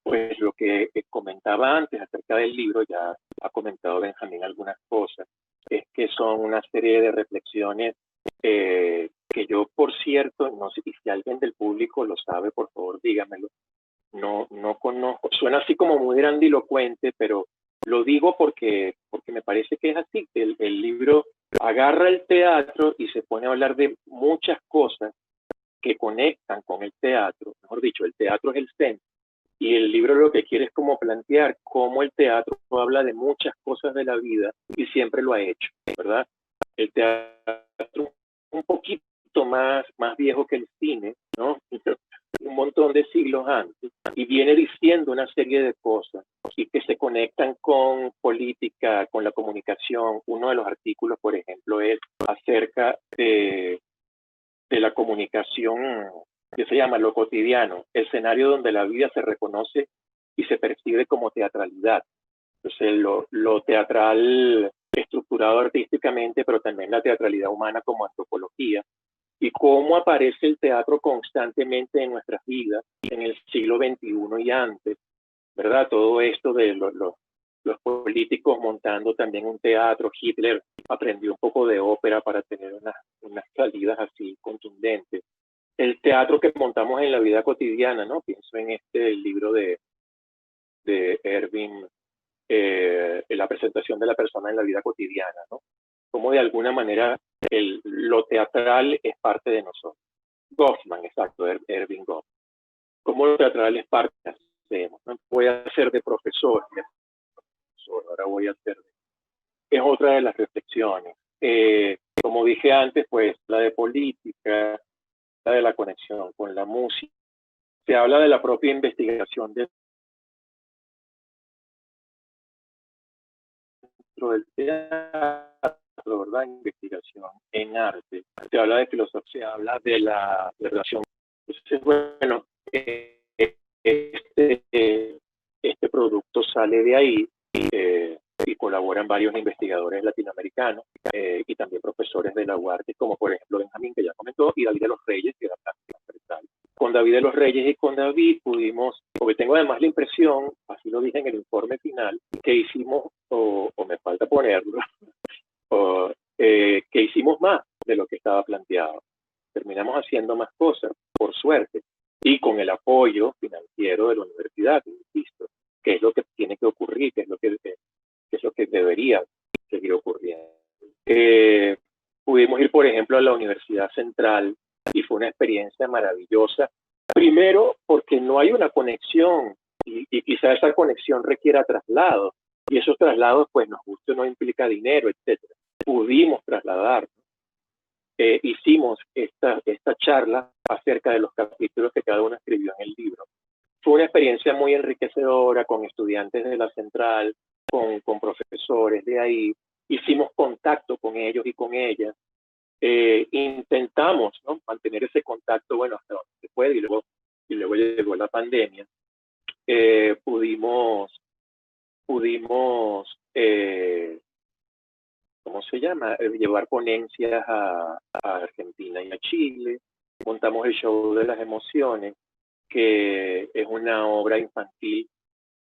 pues lo que comentaba antes acerca del libro, ya ha comentado Benjamín algunas cosas, es que son una serie de reflexiones que yo, por cierto, no sé si alguien del público lo sabe, por favor dígamelo, no conozco, suena así como muy grandilocuente, pero lo digo porque me parece que es así. El libro agarra el teatro y se pone a hablar de muchas cosas que conectan con el teatro, mejor dicho, el teatro es el centro, y el libro lo que quiere es como plantear cómo el teatro habla de muchas cosas de la vida y siempre lo ha hecho, ¿verdad? El teatro un poquito más viejo que el cine, ¿no? Un montón de siglos antes, y viene diciendo una serie de cosas y que se conectan con política, con la comunicación. Uno de los artículos, por ejemplo, es acerca de la comunicación que se llama lo cotidiano, el escenario donde la vida se reconoce y se percibe como teatralidad. Entonces, lo teatral estructurado artísticamente, pero también la teatralidad humana como antropología, y cómo aparece el teatro constantemente en nuestras vidas en el siglo XXI y antes, ¿verdad? Todo esto de los políticos montando también un teatro. Hitler aprendió un poco de ópera para tener unas salidas así contundentes. El teatro que montamos en la vida cotidiana, ¿no? Pienso en el libro de Erving, la presentación de la persona en la vida cotidiana, ¿no? Como de alguna manera lo teatral es parte de nosotros. Goffman, exacto, Erving Goffman. Como lo teatral es parte de nosotros. ¿No? Voy a ser de profesor, ahora voy a ser es otra de las reflexiones. Como dije antes, pues la de política, la de la conexión con la música, se habla de la propia investigación dentro del teatro, ¿verdad? Investigación en arte. Se habla de filosofía, se habla de la relación. Entonces, bueno, este producto sale de ahí y colaboran varios investigadores latinoamericanos y también profesores de la UARTE, como por ejemplo Benjamín, que ya comentó, y David de los Reyes, que era transversal. Con David de los Reyes y con David pudimos, porque tengo además la impresión, así lo dije en el informe final, que hicimos, o me falta ponerlo, que hicimos más de lo que estaba planteado. Terminamos haciendo más cosas, por suerte, y con el apoyo financiero de la universidad, insisto, que es lo que tiene que ocurrir, que es lo que debería seguir ocurriendo. Pudimos ir, por ejemplo, a la Universidad Central y fue una experiencia maravillosa. Primero, porque no hay una conexión y quizá esa conexión requiera traslados y esos traslados, pues nos gusta, no implica dinero, etc. Pudimos trasladar. Hicimos esta charla acerca de los capítulos que cada uno escribió en el libro. Fue una experiencia muy enriquecedora con estudiantes de la Central, con profesores de ahí. Hicimos contacto con ellos y con ellas. Intentamos, ¿no?, mantener ese contacto, bueno, hasta donde se puede, y luego llegó la pandemia. Pudimos ¿cómo se llama? Llevar ponencias a Argentina y a Chile. Montamos el show de las emociones, que es una obra infantil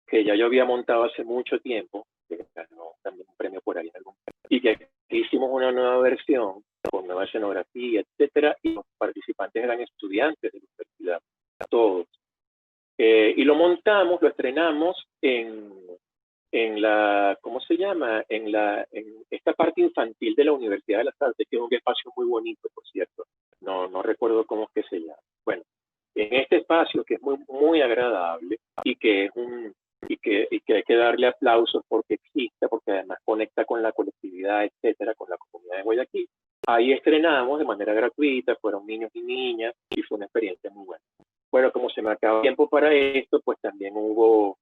que ya yo había montado hace mucho tiempo, que ganó también un premio por ahí en algún país, y que hicimos una nueva versión con nueva escenografía, etcétera, y los participantes eran estudiantes de la universidad, todos. Y lo montamos, lo estrenamos en la, ¿cómo se llama? En esta parte infantil de la Universidad de las Artes, que es un espacio muy bonito, por cierto. No recuerdo cómo es que se llama. Bueno, en este espacio que es muy, muy agradable y que es y que hay que darle aplausos porque existe, porque además conecta con la colectividad, etcétera, con la comunidad de Guayaquil. Ahí estrenamos de manera gratuita, fueron niños y niñas y fue una experiencia muy buena. Bueno, como se me acaba el tiempo para esto, pues también hubo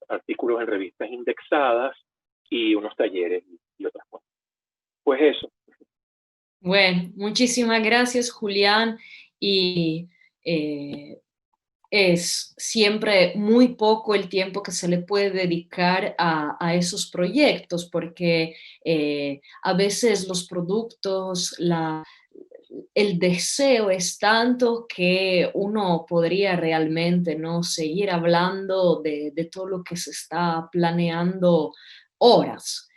artículos en revistas indexadas y unos talleres y otras cosas. Pues eso. Bueno, muchísimas gracias, Julián. Y es siempre muy poco el tiempo que se le puede dedicar a esos proyectos, porque a veces los productos, el deseo es tanto que uno podría realmente, ¿no?, seguir hablando de todo lo que se está planeando horas.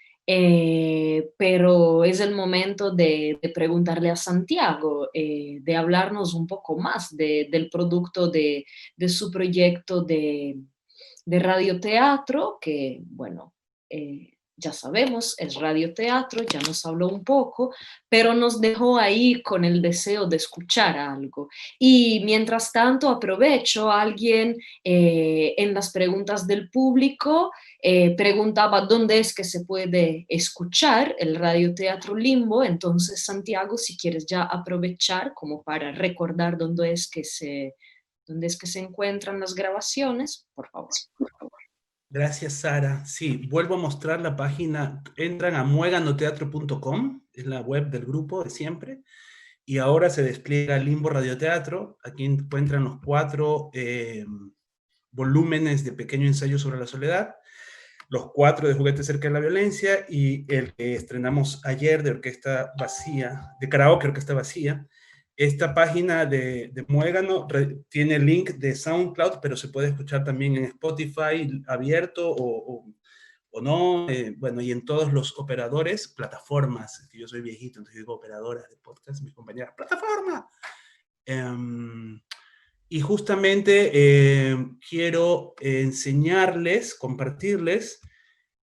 Pero es el momento de preguntarle a Santiago, de hablarnos un poco más del producto de su proyecto de radioteatro, que bueno, ya sabemos, es radioteatro, ya nos habló un poco, pero nos dejó ahí con el deseo de escuchar algo. Y mientras tanto, aprovecho, alguien en las preguntas del público preguntaba dónde es que se puede escuchar el radioteatro Limbo. Entonces, Santiago, si quieres ya aprovechar como para recordar dónde es que se encuentran las grabaciones, por favor. Gracias, Sara. Sí, vuelvo a mostrar la página. Entran a mueganoteatro.com, es la web del grupo de siempre, y ahora se despliega Limbo Radioteatro. Aquí encuentran los 4 volúmenes de Pequeño Ensayo sobre la Soledad, los 4 de Juguete cerca de la violencia, y el que estrenamos ayer de Orquesta Vacía, de Karaoke Orquesta Vacía. Esta página de Muégano tiene link de SoundCloud, pero se puede escuchar también en Spotify abierto o no, bueno, y en todos los operadores, plataformas, que yo soy viejito, entonces digo operadoras de podcast, mis compañeras, ¡plataforma! Y justamente quiero enseñarles, compartirles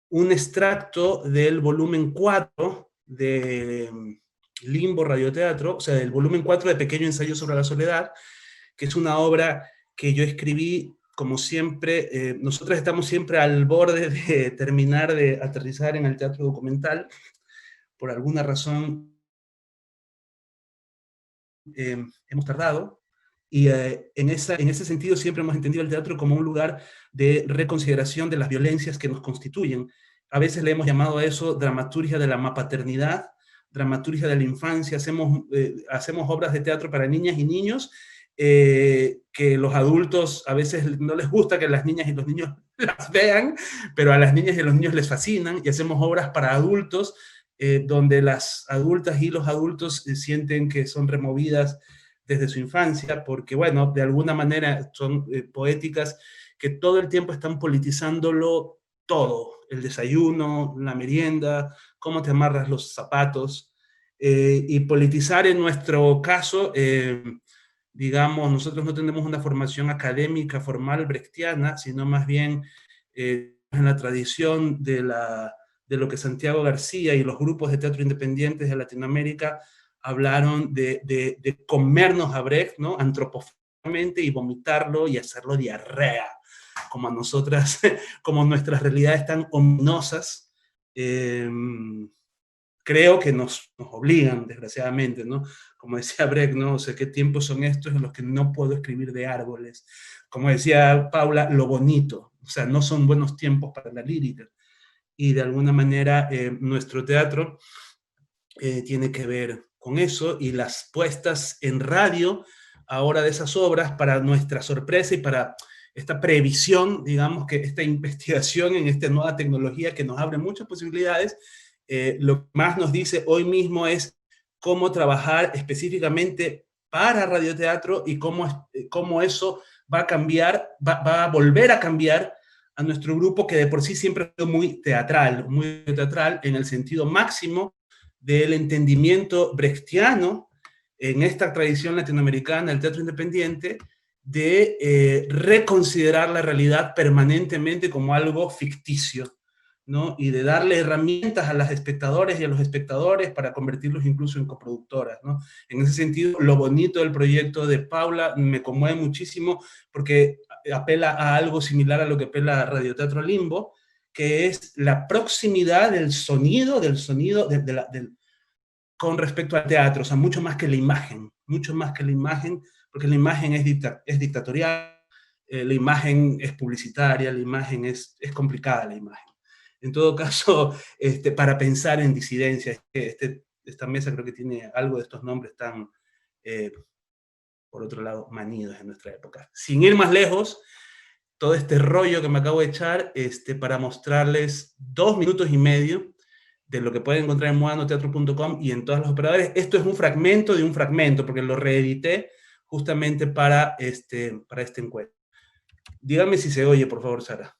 un extracto del volumen 4 de Limbo Radioteatro, o sea, del volumen 4 de Pequeño Ensayo sobre la Soledad, que es una obra que yo escribí, como siempre, nosotros estamos siempre al borde de terminar de aterrizar en el teatro documental, por alguna razón hemos tardado, y en ese sentido siempre hemos entendido el teatro como un lugar de reconsideración de las violencias que nos constituyen. A veces le hemos llamado a eso dramaturgia de la mapaternidad, dramaturgia de la infancia. Hacemos obras de teatro para niñas y niños que los adultos a veces no les gusta que las niñas y los niños las vean, pero a las niñas y a los niños les fascinan, y hacemos obras para adultos donde las adultas y los adultos sienten que son removidas desde su infancia, porque, bueno, de alguna manera son poéticas que todo el tiempo están politizándolo todo, el desayuno, la merienda, cómo te amarras los zapatos, y politizar en nuestro caso, digamos, nosotros no tenemos una formación académica formal brechtiana, sino más bien en la tradición de lo que Santiago García y los grupos de teatro independientes de Latinoamérica hablaron de comernos a Brecht, ¿no?, antropofágicamente, y vomitarlo y hacerlo diarrea, como a nosotras, como nuestras realidades tan ominosas, creo que nos obligan, desgraciadamente, ¿no? Como decía Brecht, ¿no? O sea, ¿qué tiempos son estos en los que no puedo escribir de árboles? Como decía Paula, lo bonito, o sea, no son buenos tiempos para la lírica. Y de alguna manera nuestro teatro tiene que ver con eso, y las puestas en radio ahora de esas obras, para nuestra sorpresa y para esta previsión, digamos, que esta investigación en esta nueva tecnología que nos abre muchas posibilidades, lo que más nos dice hoy mismo es cómo trabajar específicamente para radioteatro, y cómo eso va a cambiar, va a volver a cambiar a nuestro grupo, que de por sí siempre ha sido muy teatral en el sentido máximo del entendimiento brechtiano en esta tradición latinoamericana del teatro independiente, de reconsiderar la realidad permanentemente como algo ficticio, ¿no? Y de darle herramientas a los espectadores y a los espectadores para convertirlos incluso en coproductoras, ¿no? En ese sentido, lo bonito del proyecto de Paula me conmueve muchísimo, porque apela a algo similar a lo que apela a Radioteatro Limbo, que es la proximidad del sonido con respecto al teatro, o sea, mucho más que la imagen, porque la imagen es dictatorial, la imagen es publicitaria, la imagen es complicada, la imagen. En todo caso, para pensar en disidencia, esta mesa creo que tiene algo de estos nombres tan por otro lado, manidos en nuestra época. Sin ir más lejos, todo este rollo que me acabo de echar para mostrarles 2 minutos y medio de lo que pueden encontrar en moanoteatro.com y en todos los operadores. Esto es un fragmento de un fragmento, porque lo reedité justamente para este encuentro. Dígame si se oye, por favor, Sara.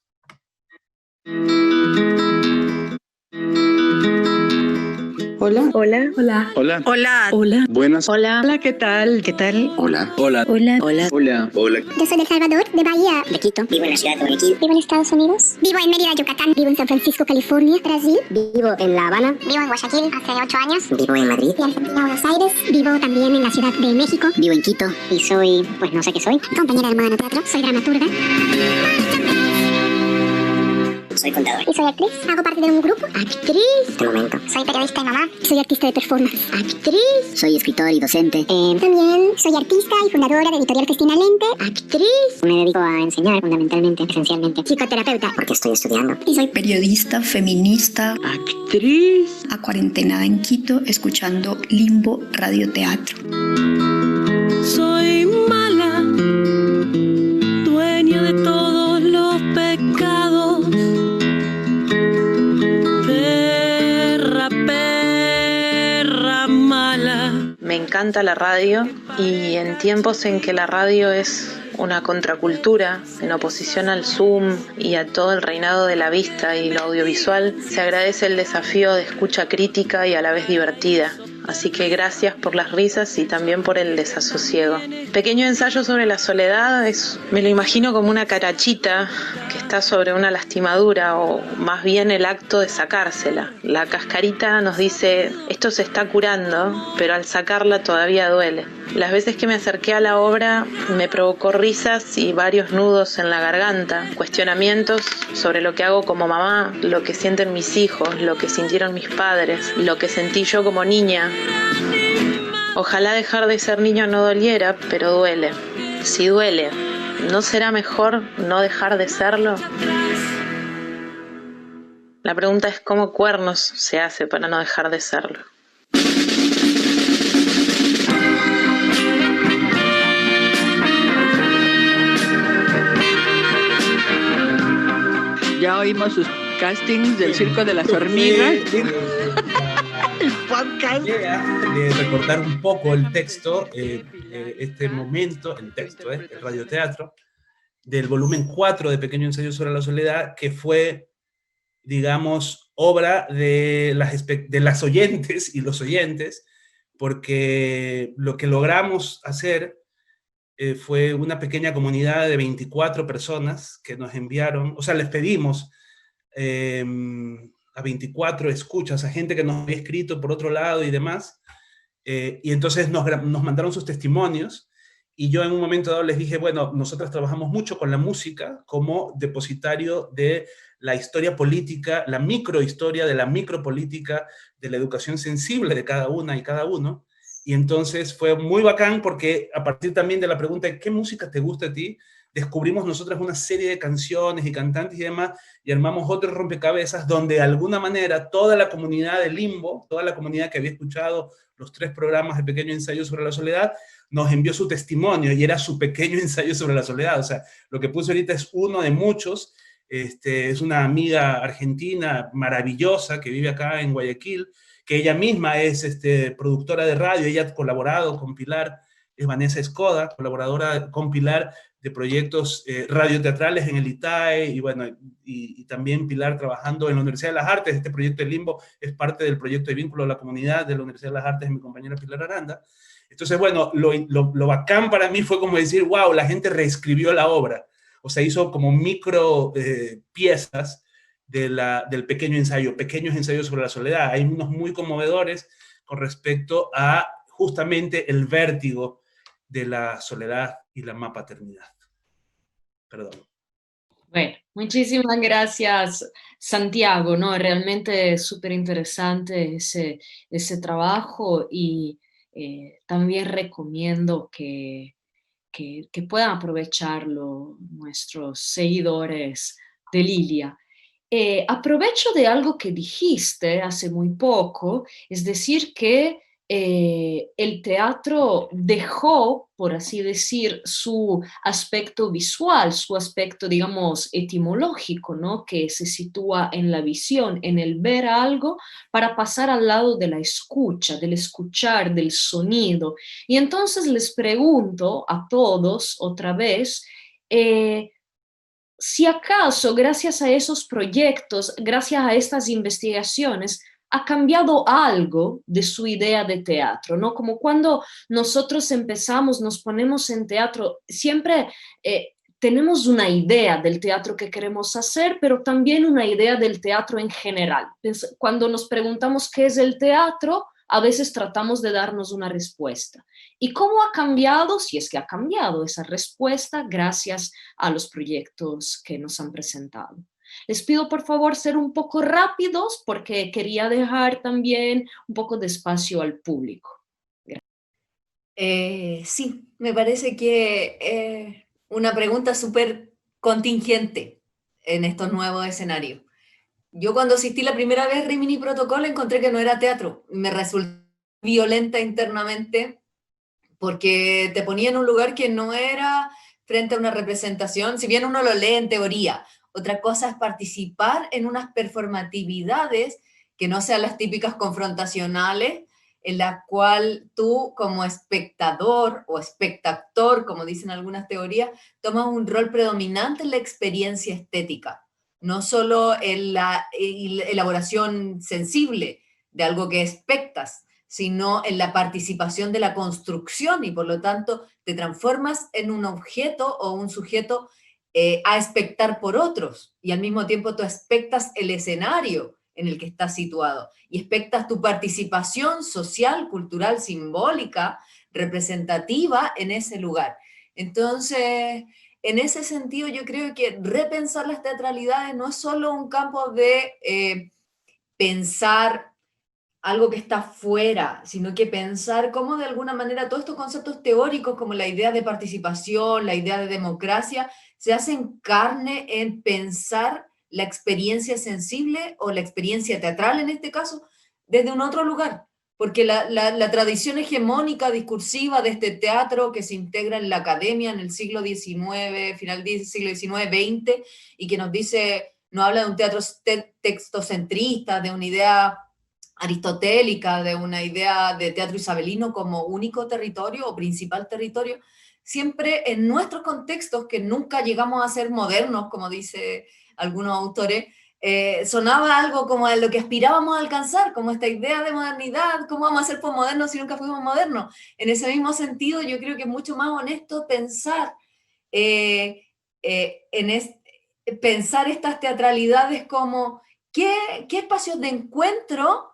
Hola. Hola. Hola. Hola. Hola. Hola. Buenas. Hola. Hola, ¿qué tal? ¿Qué tal? Hola. Hola. Hola. Hola. Hola. Hola. Yo soy de El Salvador, de Bahía, De Quito. Vivo en la ciudad de Guayaquil. vivo en Estados Unidos, vivo en Mérida, Yucatán, vivo en San Francisco, California, Brasil, Vivo en La Habana. vivo en Guayaquil hace 8 años, Vivo en Madrid. y Argentina, Buenos Aires, vivo también en la Ciudad de México, Vivo en Quito. Y soy, pues no sé qué soy. compañera del Moano Teatro, soy dramaturga Soy contador. y soy actriz. Hago parte de un grupo, actriz, De momento. soy periodista y mamá, soy artista de performance, actriz. Soy escritor y docente. También soy artista y fundadora de Editorial Cristina Lente, actriz, Me dedico a enseñar fundamentalmente, esencialmente. psicoterapeuta, Porque estoy estudiando. y soy Periodista, feminista, Actriz. a cuarentenada en Quito, escuchando Limbo Radioteatro. Soy mala, dueña de todos los pecados. Perra mala. Me encanta la radio y en tiempos en que la radio es una contracultura en oposición al Zoom y a todo el reinado de la vista y lo audiovisual, se agradece el desafío de escucha crítica y a la vez divertida. Así que gracias por las risas y también por el desasosiego. Pequeño ensayo sobre la soledad, me lo imagino como una carachita que está sobre una lastimadura, o más bien el acto de sacársela. La cascarita nos dice, esto se está curando, pero al sacarla todavía duele. Las veces que me acerqué a la obra me provocó risas y varios nudos en la garganta, cuestionamientos sobre lo que hago como mamá, lo que sienten mis hijos, lo que sintieron mis padres, lo que sentí yo como niña. Ojalá dejar de ser niño no doliera, pero duele. Si duele, ¿no será mejor no dejar de serlo? La pregunta es cómo cuernos se hace para no dejar de serlo. Ya oímos sus castings del Circo de las Hormigas. El podcast. De recortar un poco el texto, este momento, el radioteatro, del volumen 4 de Pequeño Ensayo sobre la Soledad, que fue, digamos, obra de las oyentes y los oyentes, porque lo que logramos hacer fue una pequeña comunidad de 24 personas que nos enviaron, o sea, les pedimos a 24 escuchas, a gente que nos había escrito por otro lado y demás, y entonces nos mandaron sus testimonios, y yo en un momento dado les dije, bueno, nosotras trabajamos mucho con la música como depositario de la historia política, la microhistoria de la micropolítica, de la educación sensible de cada una y cada uno. Y entonces fue muy bacán porque a partir también de la pregunta de qué música te gusta a ti, descubrimos nosotras una serie de canciones y cantantes y demás, y armamos otro rompecabezas donde de alguna manera toda la comunidad de Limbo, toda la comunidad que había escuchado los 3 programas de Pequeño Ensayo sobre la Soledad, nos envió su testimonio y era su pequeño ensayo sobre la soledad. O sea, lo que puse ahorita es uno de muchos. Es una amiga argentina maravillosa que vive acá en Guayaquil, que ella misma es productora de radio. Ella ha colaborado con Pilar, es Vanessa Escoda, colaboradora con Pilar de proyectos radioteatrales en el ITAE, y bueno, y también Pilar trabajando en la Universidad de las Artes. Este proyecto de Limbo es parte del proyecto de vínculo a la comunidad de la Universidad de las Artes de mi compañera Pilar Aranda. Entonces, bueno, lo bacán para mí fue como decir, wow, la gente reescribió la obra. O sea, hizo como micro piezas del pequeño ensayo, pequeños ensayos sobre la soledad. Hay unos muy conmovedores con respecto a justamente el vértigo de la soledad y la paternidad. Perdón. Bueno, muchísimas gracias, Santiago, ¿no? Realmente súper interesante ese trabajo, y también recomiendo que puedan aprovecharlo nuestros seguidores de Lilia. Aprovecho de algo que dijiste hace muy poco, es decir, que el teatro dejó, por así decir, su aspecto visual, su aspecto, digamos, etimológico, ¿no? Que se sitúa en la visión, en el ver algo, para pasar al lado de la escucha, del escuchar, del sonido. Y entonces les pregunto a todos otra vez, si acaso, gracias a esos proyectos, gracias a estas investigaciones, ha cambiado algo de su idea de teatro, ¿no? Como cuando nosotros empezamos, nos ponemos en teatro, siempre tenemos una idea del teatro que queremos hacer, pero también una idea del teatro en general. Cuando nos preguntamos qué es el teatro, a veces tratamos de darnos una respuesta. ¿Y cómo ha cambiado, si es que ha cambiado esa respuesta, gracias a los proyectos que nos han presentado? Les pido por favor ser un poco rápidos porque quería dejar también un poco de espacio al público. Sí, me parece que una pregunta súper contingente en estos nuevos escenarios. Yo cuando asistí la primera vez a Rimini Protocolo encontré que no era teatro. Me resultó violenta internamente porque te ponía en un lugar que no era frente a una representación, si bien uno lo lee en teoría. Otra cosa es participar en unas performatividades que no sean las típicas confrontacionales, en la cual tú como espectador o espectactor, como dicen algunas teorías, tomas un rol predominante en la experiencia estética, no solo en la elaboración sensible de algo que expectas, sino en la participación de la construcción y por lo tanto te transformas en un objeto o un sujeto a expectar por otros y al mismo tiempo tú expectas el escenario en el que estás situado y expectas tu participación social, cultural, simbólica, representativa en ese lugar. Entonces, en ese sentido yo creo que repensar las teatralidades no es solo un campo de pensar algo que está fuera, sino que pensar cómo de alguna manera todos estos conceptos teóricos como la idea de participación, la idea de democracia, se hacen carne en pensar la experiencia sensible o la experiencia teatral en este caso, desde un otro lugar. Porque la tradición hegemónica discursiva de este teatro que se integra en la academia en el siglo XIX, final del siglo XIX, XX, y que nos dice, nos habla de un teatro textocentrista, de una idea aristotélica, de una idea de teatro isabelino como único territorio o principal territorio, siempre en nuestros contextos que nunca llegamos a ser modernos, como dice algunos autores, sonaba algo como a lo que aspirábamos a alcanzar, como esta idea de modernidad, ¿cómo vamos a ser posmodernos si nunca fuimos modernos? En ese mismo sentido, yo creo que es mucho más honesto pensar pensar estas teatralidades como qué espacios de encuentro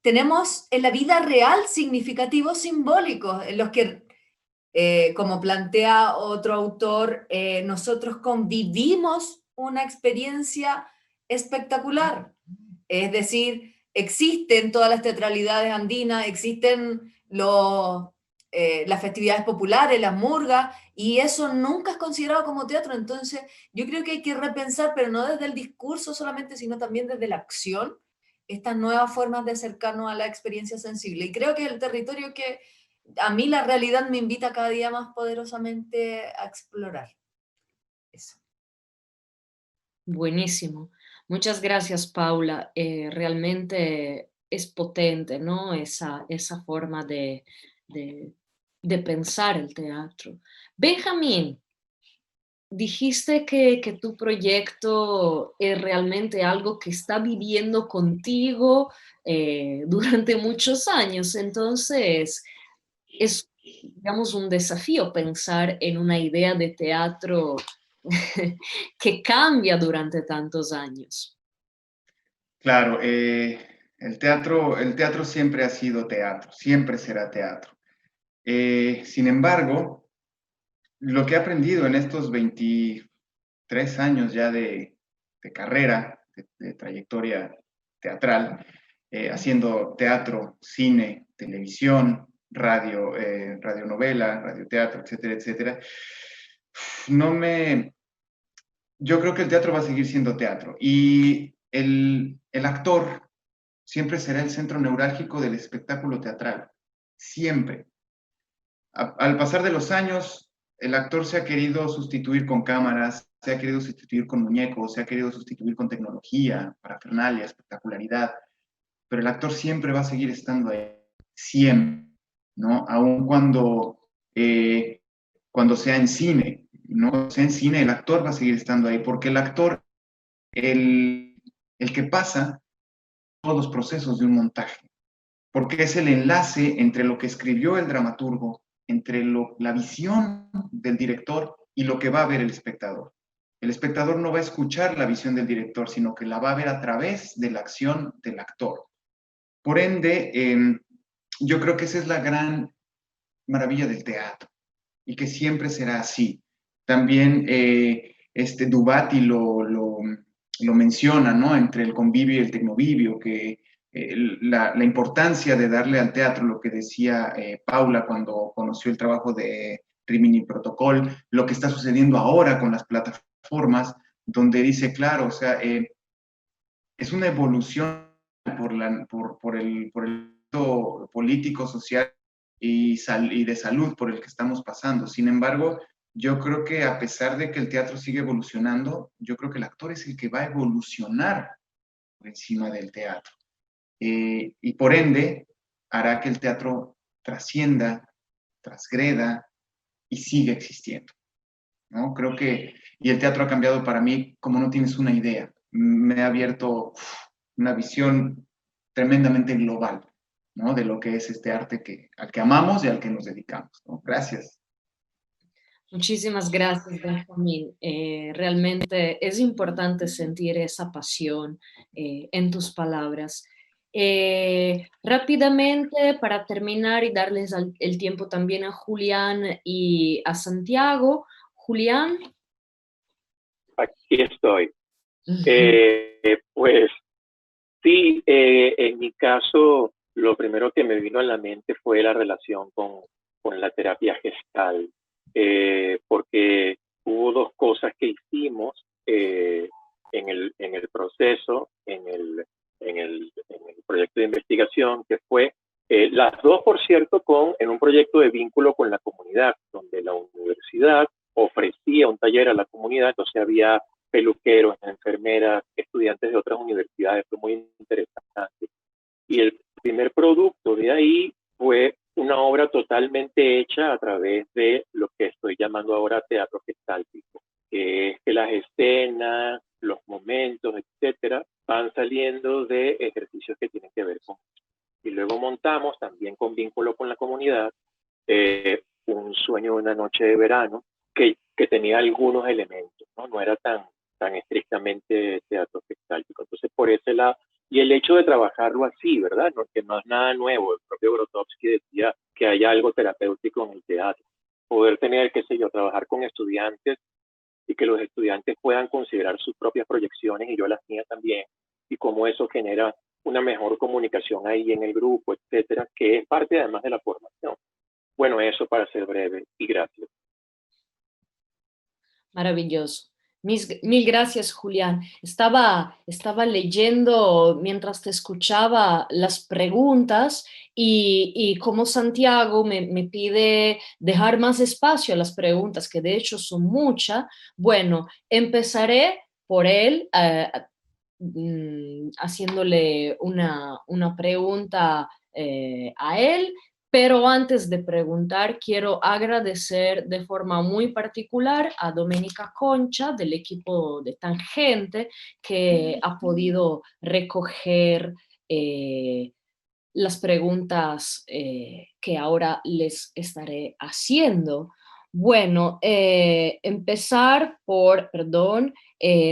tenemos en la vida real significativos simbólicos, en los que, como plantea otro autor, nosotros convivimos una experiencia espectacular. Es decir, existen todas las teatralidades andinas, existen las festividades populares, las murgas, y eso nunca es considerado como teatro. Entonces, yo creo que hay que repensar, pero no desde el discurso solamente, sino también desde la acción, estas nuevas formas de acercarnos a la experiencia sensible. Y creo que el territorio que a mí la realidad me invita cada día más poderosamente a explorar. Eso. Buenísimo. Muchas gracias, Paula. Realmente es potente, ¿no? Esa forma de pensar el teatro. Benjamín, dijiste que tu proyecto es realmente algo que está viviendo contigo durante muchos años, entonces es, digamos, un desafío pensar en una idea de teatro que cambia durante tantos años. Claro, el teatro siempre ha sido teatro, siempre será teatro. Sin embargo, lo que he aprendido en estos 23 años ya de carrera, de trayectoria teatral, haciendo teatro, cine, televisión, radio, radionovela, radioteatro, etcétera, etcétera, yo creo que el teatro va a seguir siendo teatro y el actor siempre será el centro neurálgico del espectáculo teatral. siempre. Al pasar de los años, el actor se ha querido sustituir con cámaras, se ha querido sustituir con muñecos, se ha querido sustituir con tecnología, parafernalia, espectacularidad, pero el actor siempre va a seguir estando ahí, siempre, ¿no? Aun cuando sea en cine, ¿no? Cuando sea en cine, el actor va a seguir estando ahí, porque el actor, el que pasa todos los procesos de un montaje, porque es el enlace entre lo que escribió el dramaturgo, entre la visión del director y lo que va a ver el espectador. El espectador no va a escuchar la visión del director, sino que la va a ver a través de la acción del actor. Por ende, yo creo que esa es la gran maravilla del teatro y que siempre será así. También Dubati lo menciona, ¿no? Entre el convivio y el tecnovivio, que la importancia de darle al teatro lo que decía Paula cuando conoció el trabajo de Rimini Protocol, lo que está sucediendo ahora con las plataformas, donde dice, claro, o sea, es una evolución por el político, social y de salud por el que estamos pasando. Sin embargo, yo creo que a pesar de que el teatro sigue evolucionando, yo creo que el actor es el que va a evolucionar por encima del teatro. Y por ende, hará que el teatro trascienda, transgreda y siga existiendo, ¿no? Creo que, y el teatro ha cambiado para mí como no tienes una idea. Me ha abierto una visión tremendamente global, ¿no? De lo que es este arte al que amamos y al que nos dedicamos, ¿no? Gracias. Muchísimas gracias, Benjamín. Realmente es importante sentir esa pasión en tus palabras. Rápidamente, para terminar y darles el tiempo también a Julián y a Santiago. Julián. Aquí estoy. Pues sí, en mi caso, lo primero que me vino a la mente fue la relación con la terapia gestal, porque hubo dos cosas que hicimos en el proceso, en el proyecto de investigación, que fue, las dos, por cierto, en un proyecto de vínculo con la comunidad, donde la universidad ofrecía un taller a la comunidad, entonces había peluqueros, enfermeras, estudiantes de otras universidades, fue muy interesante. Y el primer producto de ahí fue una obra totalmente hecha a través de lo que estoy llamando ahora teatro gestáltico, que es que las escenas, los momentos, etcétera, van saliendo de ejercicios que tienen que ver con eso. Y luego montamos, también con vínculo con la comunidad, un sueño de una noche de verano que tenía algunos elementos, ¿no? No era tan estrictamente teatro gestáltico. Entonces, por ese lado, y el hecho de trabajarlo así, ¿verdad? No, que no es nada nuevo. El propio Grotowski decía que hay algo terapéutico en el teatro. Poder tener, qué sé yo, trabajar con estudiantes y que los estudiantes puedan considerar sus propias proyecciones y yo las mías también, y cómo eso genera una mejor comunicación ahí en el grupo, etcétera, que es parte además de la formación. Bueno, eso para ser breve, y gracias. Maravilloso. Mil gracias, Julián. Estaba leyendo mientras te escuchaba las preguntas y como Santiago me pide dejar más espacio a las preguntas, que de hecho son muchas, bueno, empezaré por él haciéndole una pregunta a él. Pero antes de preguntar, quiero agradecer de forma muy particular a Domenica Concha del equipo de Tangente que ha podido recoger las preguntas que ahora les estaré haciendo. Bueno, empezar por,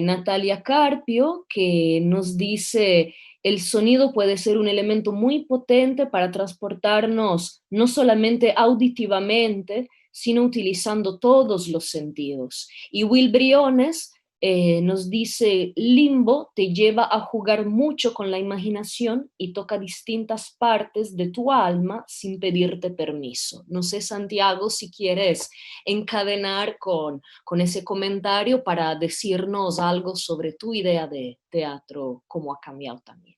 Natalia Carpio, que nos dice: el sonido puede ser un elemento muy potente para transportarnos no solamente auditivamente, sino utilizando todos los sentidos. Y Will Briones nos dice: Limbo te lleva a jugar mucho con la imaginación y toca distintas partes de tu alma sin pedirte permiso. No sé, Santiago, si quieres encadenar con ese comentario para decirnos algo sobre tu idea de teatro, cómo ha cambiado también.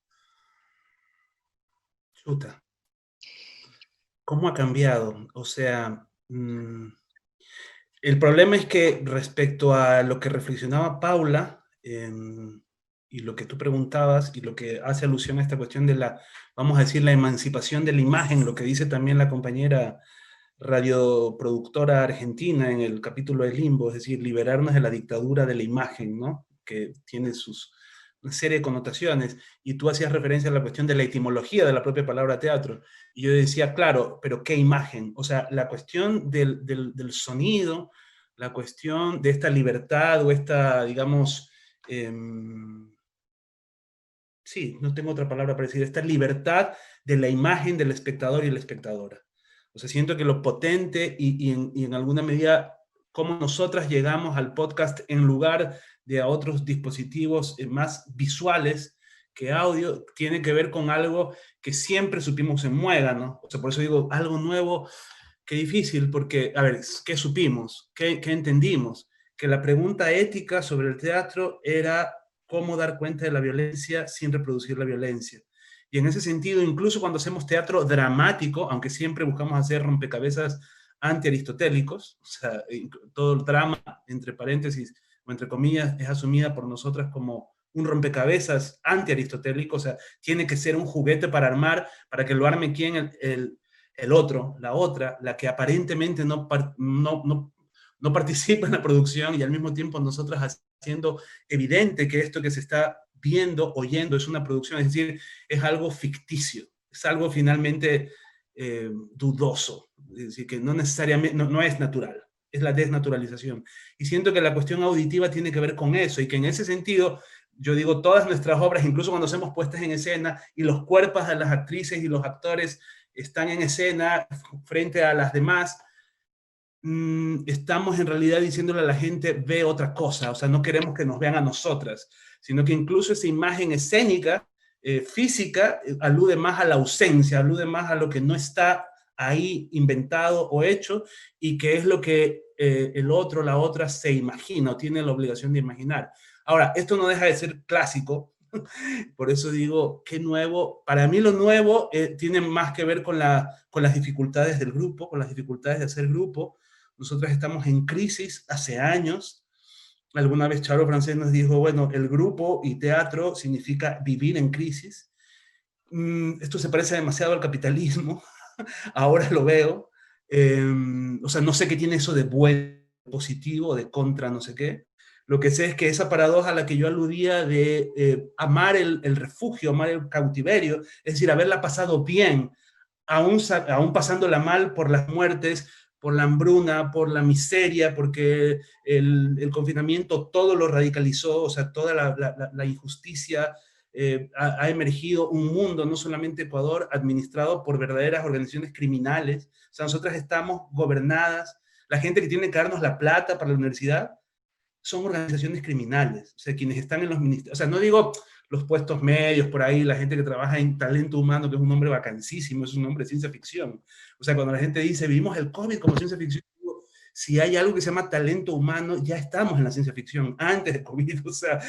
Chuta. ¿cómo ha cambiado? O sea, el problema es que respecto a lo que reflexionaba Paula, y lo que tú preguntabas, y lo que hace alusión a esta cuestión de la, vamos a decir, la emancipación de la imagen, lo que dice también la compañera radioproductora argentina en el capítulo de Limbo, es decir, liberarnos de la dictadura de la imagen, ¿no? Que tiene una serie de connotaciones, y tú hacías referencia a la cuestión de la etimología de la propia palabra teatro, y yo decía, claro, pero ¿qué imagen? O sea, la cuestión del sonido, la cuestión de esta libertad o esta, digamos, sí, no tengo otra palabra para decir, esta libertad de la imagen del espectador y la espectadora. O sea, siento que lo potente y en alguna medida cómo nosotras llegamos al podcast en lugar de a otros dispositivos más visuales que audio, tiene que ver con algo que siempre supimos en Muégano. O sea, por eso digo, algo nuevo, qué difícil, porque, a ver, ¿qué supimos? ¿Qué entendimos? Que la pregunta ética sobre el teatro era cómo dar cuenta de la violencia sin reproducir la violencia. Y en ese sentido, incluso cuando hacemos teatro dramático, aunque siempre buscamos hacer rompecabezas anti-aristotélicos, o sea, todo el drama, entre paréntesis o entre comillas, es asumida por nosotras como un rompecabezas anti-aristotélico, o sea, tiene que ser un juguete para armar, para que lo arme quien, el otro, la otra, la que aparentemente no participa en la producción, y al mismo tiempo nosotras haciendo evidente que esto que se está viendo, oyendo, es una producción, es decir, es algo ficticio, es algo finalmente dudoso, es decir, que no necesariamente, no es natural, es la desnaturalización. Y siento que la cuestión auditiva tiene que ver con eso, y que en ese sentido, yo digo, todas nuestras obras, incluso cuando hacemos puestas en escena, y los cuerpos de las actrices y los actores están en escena frente a las demás, estamos en realidad diciéndole a la gente, ve otra cosa, o sea, no queremos que nos vean a nosotras, sino que incluso esa imagen escénica, física, alude más a la ausencia, alude más a lo que no está ahí inventado o hecho, y que es lo que el otro, la otra se imagina o tiene la obligación de imaginar. Ahora, esto no deja de ser clásico, por eso digo, qué nuevo. Para mí lo nuevo tiene más que ver con las dificultades del grupo, con las dificultades de hacer grupo. Nosotros estamos en crisis hace años. Alguna vez Charo Francés nos dijo, bueno, el grupo y teatro significa vivir en crisis. Esto se parece demasiado al capitalismo, ahora lo veo. O sea, no sé qué tiene eso de bueno, positivo, de contra, no sé qué. Lo que sé es que esa paradoja a la que yo aludía de amar el refugio, amar el cautiverio, es decir, haberla pasado bien, aún pasándola mal por las muertes, por la hambruna, por la miseria, porque el confinamiento todo lo radicalizó, o sea, toda la injusticia, ha emergido un mundo, no solamente Ecuador, administrado por verdaderas organizaciones criminales. O sea, nosotras estamos gobernadas, la gente que tiene que darnos la plata para la universidad son organizaciones criminales, o sea, quienes están en los ministerios, o sea, no digo los puestos medios por ahí, la gente que trabaja en talento humano, que es un nombre vacancísimo, es un nombre de ciencia ficción. O sea, cuando la gente dice, vivimos el COVID como ciencia ficción, digo, si hay algo que se llama talento humano, ya estamos en la ciencia ficción, antes de COVID. O sea,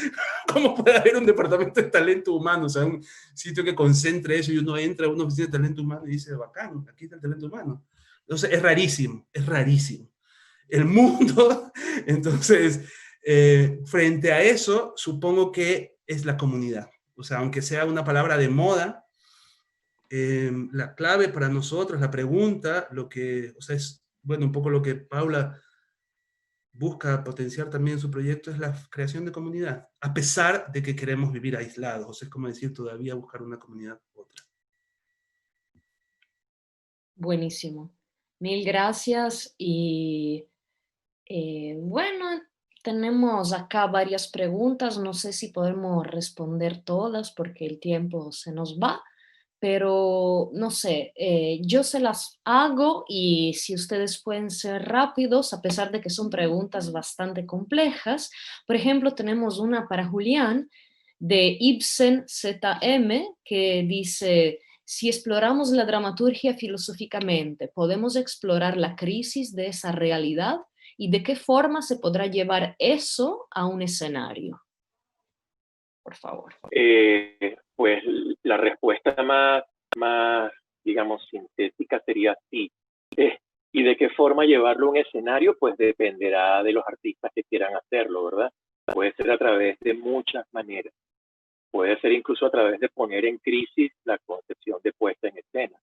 ¿cómo puede haber un departamento de talento humano? O sea, un sitio que concentre eso, y uno entra a una oficina de talento humano y dice, bacán, aquí está el talento humano. Entonces, es rarísimo, es rarísimo. El mundo, entonces, frente a eso, supongo que es la comunidad. O sea, aunque sea una palabra de moda, la clave para nosotros, la pregunta, lo que, o sea, es, bueno, un poco lo que Paula busca potenciar también en su proyecto, es la creación de comunidad, a pesar de que queremos vivir aislados. O sea, es como decir, todavía buscar una comunidad u otra. Buenísimo. Mil gracias. Y bueno, tenemos acá varias preguntas. No sé si podemos responder todas porque el tiempo se nos va, pero no sé, yo se las hago, y si ustedes pueden ser rápidos, a pesar de que son preguntas bastante complejas. Por ejemplo, tenemos una para Julián de Ibsen ZM, que dice: si exploramos la dramaturgia filosóficamente, ¿podemos explorar la crisis de esa realidad? ¿Y de qué forma se podrá llevar eso a un escenario? Por favor. Pues la respuesta más digamos, sintética sería así. Y de qué forma llevarlo a un escenario, pues dependerá de los artistas que quieran hacerlo, ¿verdad? Puede ser a través de muchas maneras. Puede ser incluso a través de poner en crisis la concepción de puesta en escena.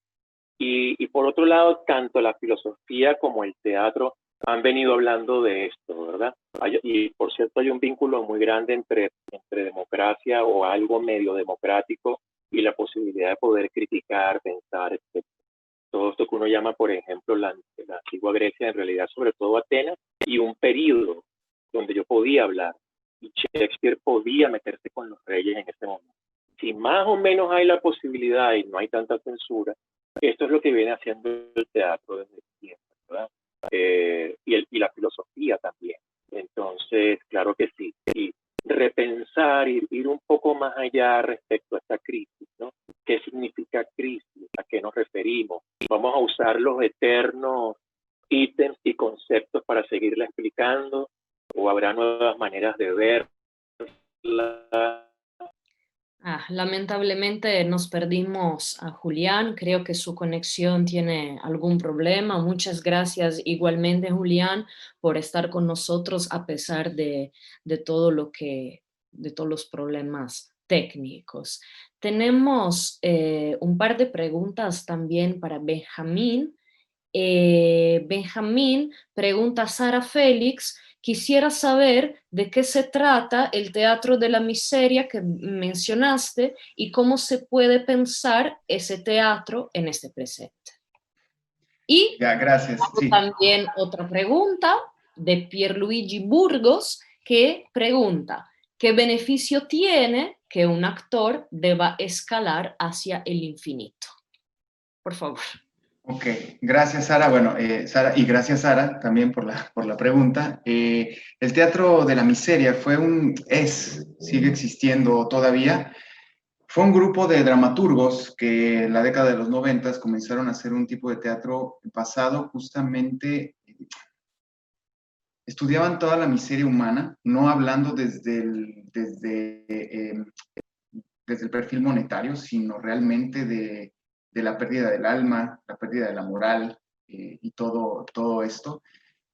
Y por otro lado, tanto la filosofía como el teatro han venido hablando de esto, ¿verdad? Y por cierto, hay un vínculo muy grande entre democracia o algo medio democrático y la posibilidad de poder criticar, pensar, etc. Todo esto que uno llama, por ejemplo, la antigua Grecia, en realidad sobre todo Atenas, y un periodo donde yo podía hablar y Shakespeare podía meterse con los reyes en ese momento. Si más o menos hay la posibilidad y no hay tanta censura, esto es lo que viene haciendo el teatro desde siempre, ¿verdad? Y la filosofía también. Entonces, claro que sí. Y repensar, ir un poco más allá respecto a esta crisis, ¿no? ¿Qué significa crisis? ¿A qué nos referimos? ¿Vamos a usar los eternos ítems y conceptos para seguirla explicando? ¿O habrá nuevas maneras de verla? Lamentablemente nos perdimos a Julián, creo que su conexión tiene algún problema. Muchas gracias igualmente, Julián, por estar con nosotros a pesar de todo de todos los problemas técnicos. Tenemos un par de preguntas también para Benjamín. Benjamín pregunta a Sara Félix: quisiera saber de qué se trata el teatro de la miseria que mencionaste y cómo se puede pensar ese teatro en este presente. Y gracias. Sí. También otra pregunta de Pierluigi Burgos, que pregunta: ¿qué beneficio tiene que un actor deba escalar hacia el infinito? Por favor. Ok, gracias Sara. Bueno, Sara, y gracias Sara también por la pregunta. El teatro de la miseria sigue existiendo todavía. Fue un grupo de dramaturgos que en la década de los 90 comenzaron a hacer un tipo de teatro basado justamente, estudiaban toda la miseria humana, no hablando desde el perfil monetario, sino realmente de la pérdida del alma, la pérdida de la moral y todo esto.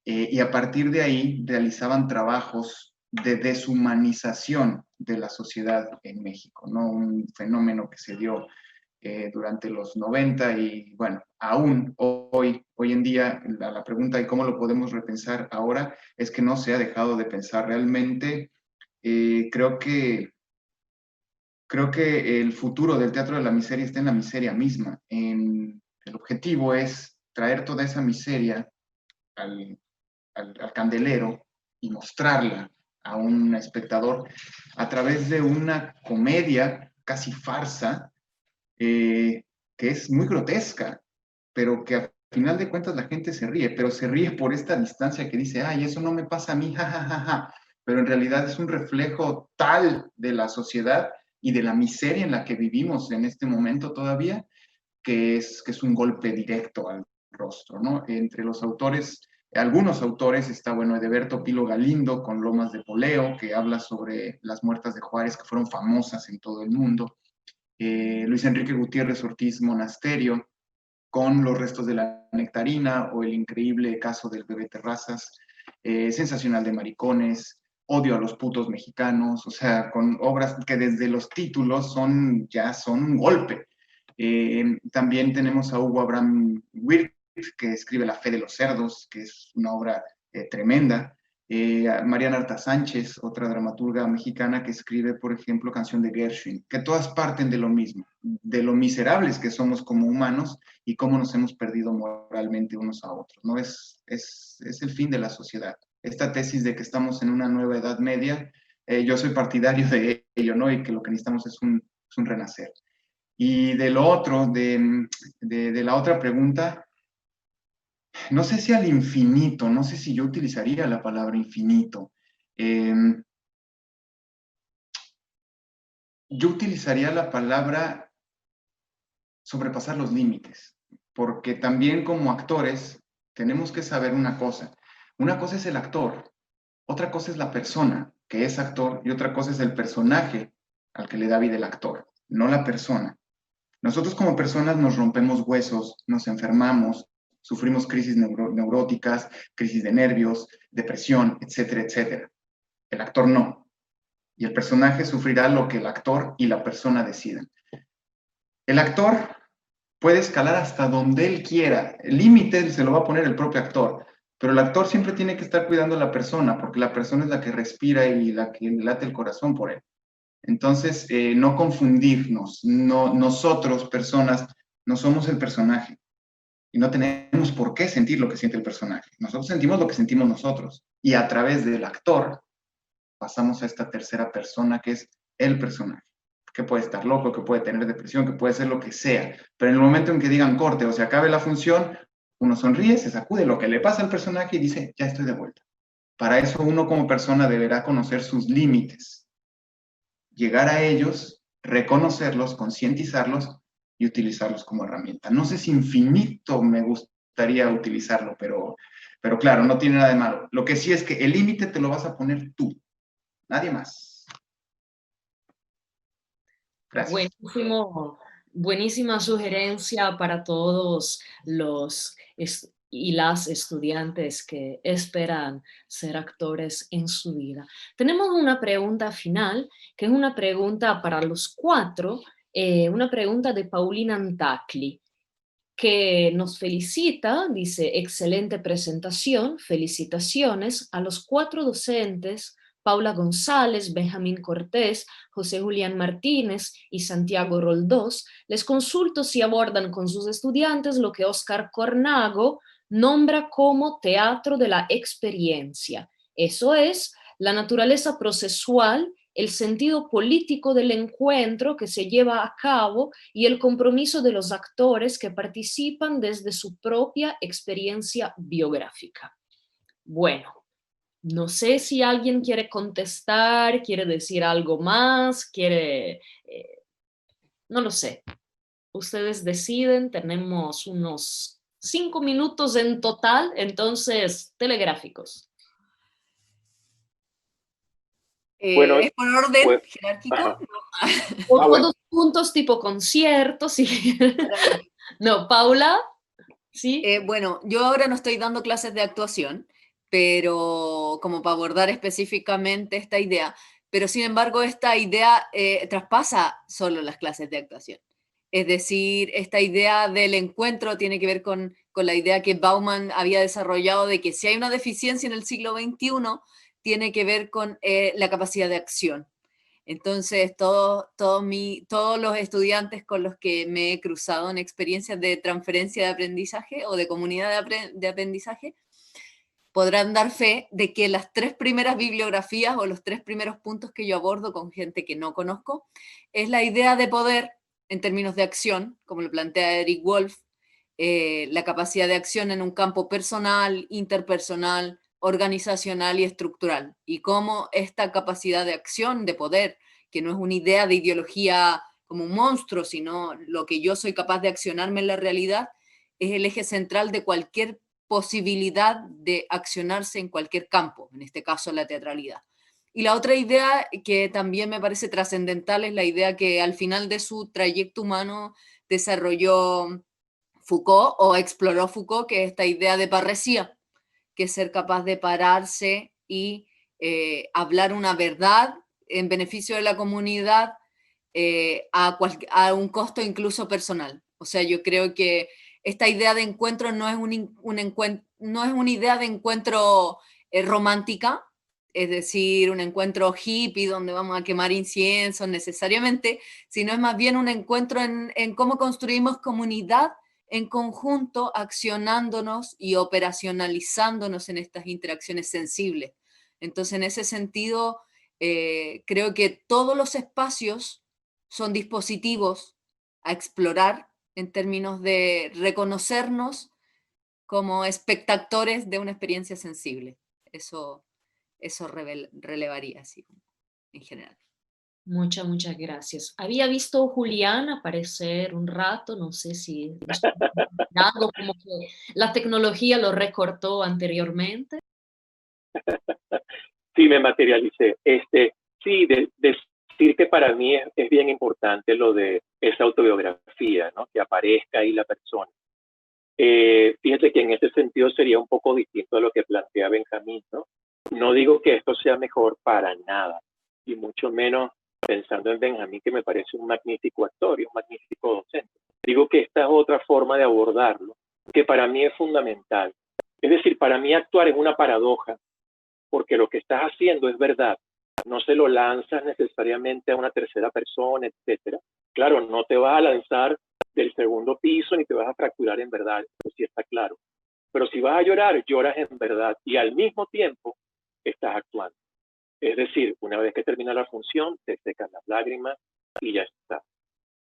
Y a partir de ahí realizaban trabajos de deshumanización de la sociedad en México, ¿no? Un fenómeno que se dio durante los 90 y bueno, aún hoy en día la pregunta de cómo lo podemos repensar ahora es que no se ha dejado de pensar realmente. Creo que el futuro del teatro de la miseria está en la miseria misma. El objetivo es traer toda esa miseria al candelero y mostrarla a un espectador a través de una comedia casi farsa que es muy grotesca, pero que al final de cuentas la gente se ríe, pero se ríe por esta distancia que dice, ay, eso no me pasa a mí, jajajaja, pero en realidad es un reflejo tal de la sociedad y de la miseria en la que vivimos en este momento todavía, que es un golpe directo al rostro, ¿no? Entre los autores, algunos autores, está, bueno, Edeberto Pilo Galindo con Lomas de Poleo, que habla sobre las muertas de Juárez que fueron famosas en todo el mundo, Luis Enrique Gutiérrez Ortiz Monasterio, con Los restos de la nectarina, o El increíble caso del bebé Terrazas, Sensacional de maricones, Odio a los putos mexicanos, o sea, con obras que desde los títulos ya son un golpe. También tenemos a Hugo Abraham Wirth, que escribe La fe de los cerdos, que es una obra tremenda. Mariana Arta Sánchez, otra dramaturga mexicana que escribe, por ejemplo, Canción de Gershwin, que todas parten de lo mismo, de lo miserables que somos como humanos y cómo nos hemos perdido moralmente unos a otros, ¿no? Es el fin de la sociedad. Esta tesis de que estamos en una nueva Edad Media, yo soy partidario de ello, ¿no? Y que lo que necesitamos es un renacer. Y de lo otro, de la otra pregunta, no sé si al infinito, no sé si yo utilizaría la palabra infinito. Yo utilizaría la palabra sobrepasar los límites, porque también como actores tenemos que saber una cosa. Una cosa es el actor, otra cosa es la persona que es actor y otra cosa es el personaje al que le da vida el actor, no la persona. Nosotros como personas nos rompemos huesos, nos enfermamos, sufrimos crisis neuróticas, crisis de nervios, depresión, etcétera, etcétera. El actor no. Y el personaje sufrirá lo que el actor y la persona decidan. El actor puede escalar hasta donde él quiera. El límite se lo va a poner el propio actor. Pero el actor siempre tiene que estar cuidando a la persona, porque la persona es la que respira y la que late el corazón por él. Entonces, no confundirnos. No, nosotros, personas, no somos el personaje. Y no tenemos por qué sentir lo que siente el personaje. Nosotros sentimos lo que sentimos nosotros. Y a través del actor pasamos a esta tercera persona que es el personaje. Que puede estar loco, que puede tener depresión, que puede ser lo que sea. Pero en el momento en que digan corte o se acabe la función, uno sonríe, se sacude lo que le pasa al personaje y dice, ya estoy de vuelta. Para eso uno como persona deberá conocer sus límites. Llegar a ellos, reconocerlos, concientizarlos y utilizarlos como herramienta. No sé si infinito me gustaría utilizarlo, pero claro, no tiene nada de malo. Lo que sí es que el límite te lo vas a poner tú, nadie más. Gracias. Buenísima sugerencia para todos los y las estudiantes que esperan ser actores en su vida. Tenemos una pregunta final, que es una pregunta para los cuatro, una pregunta de Paulina Antacli, que nos felicita, dice, excelente presentación, felicitaciones a los cuatro docentes, Paula González, Benjamín Cortés, José Julián Martínez y Santiago Roldós. Les consulto si abordan con sus estudiantes lo que Óscar Cornago nombra como teatro de la experiencia. Eso es, la naturaleza procesual, el sentido político del encuentro que se lleva a cabo y el compromiso de los actores que participan desde su propia experiencia biográfica. Bueno, no sé si alguien quiere contestar, quiere decir algo más, no lo sé. Ustedes deciden, tenemos unos 5 minutos en total, entonces, telegráficos. Bueno, ¿es por orden jerárquico? No. O todos juntos, tipo concierto, sí. No, Paula, ¿sí? Bueno, yo ahora no estoy dando clases de actuación, pero como para abordar específicamente esta idea, pero sin embargo esta idea traspasa solo las clases de actuación. Es decir, esta idea del encuentro tiene que ver con la idea que Bauman había desarrollado de que si hay una deficiencia en el siglo XXI, tiene que ver con la capacidad de acción. Entonces, todos los estudiantes con los que me he cruzado en experiencias de transferencia de aprendizaje o de comunidad de aprendizaje podrán dar fe de que las 3 primeras bibliografías o los 3 primeros puntos que yo abordo con gente que no conozco es la idea de poder en términos de acción, como lo plantea Eric Wolf, la capacidad de acción en un campo personal, interpersonal, organizacional y estructural, y cómo esta capacidad de acción, de poder, que no es una idea de ideología como un monstruo, sino lo que yo soy capaz de accionarme en la realidad, es el eje central de cualquier posibilidad de accionarse en cualquier campo, en este caso la teatralidad. Y la otra idea que también me parece trascendental es la idea que al final de su trayecto humano desarrolló Foucault, o exploró Foucault, que es esta idea de parresía, que es ser capaz de pararse y hablar una verdad en beneficio de la comunidad a un costo incluso personal. O sea, yo creo que esta idea de encuentro no es una idea de encuentro romántica, es decir, un encuentro hippie donde vamos a quemar incienso necesariamente, sino es más bien un encuentro en cómo construimos comunidad en conjunto, accionándonos y operacionalizándonos en estas interacciones sensibles. Entonces, en ese sentido, creo que todos los espacios son dispositivos a explorar en términos de reconocernos como espectadores de una experiencia sensible. Eso relevaría, así, en general. Muchas gracias. Había visto a Julián aparecer un rato, no sé si algo como que la tecnología lo recortó anteriormente. Sí, me materialicé. Sí, decir que para mí es bien importante lo de esa autobiografía, ¿no? Que aparezca ahí la persona. Fíjate que en ese sentido sería un poco distinto a lo que plantea Benjamín, ¿no? No digo que esto sea mejor para nada, y mucho menos pensando en Benjamín, que me parece un magnífico actor y un magnífico docente. Digo que esta es otra forma de abordarlo, que para mí es fundamental. Es decir, para mí actuar es una paradoja, porque lo que estás haciendo es verdad. No se lo lanzas necesariamente a una tercera persona, etcétera. Claro, no te vas a lanzar del segundo piso ni te vas a fracturar en verdad, eso sí está claro. Pero si vas a llorar, lloras en verdad y al mismo tiempo estás actuando. Es decir, una vez que termina la función, te secas las lágrimas y ya está.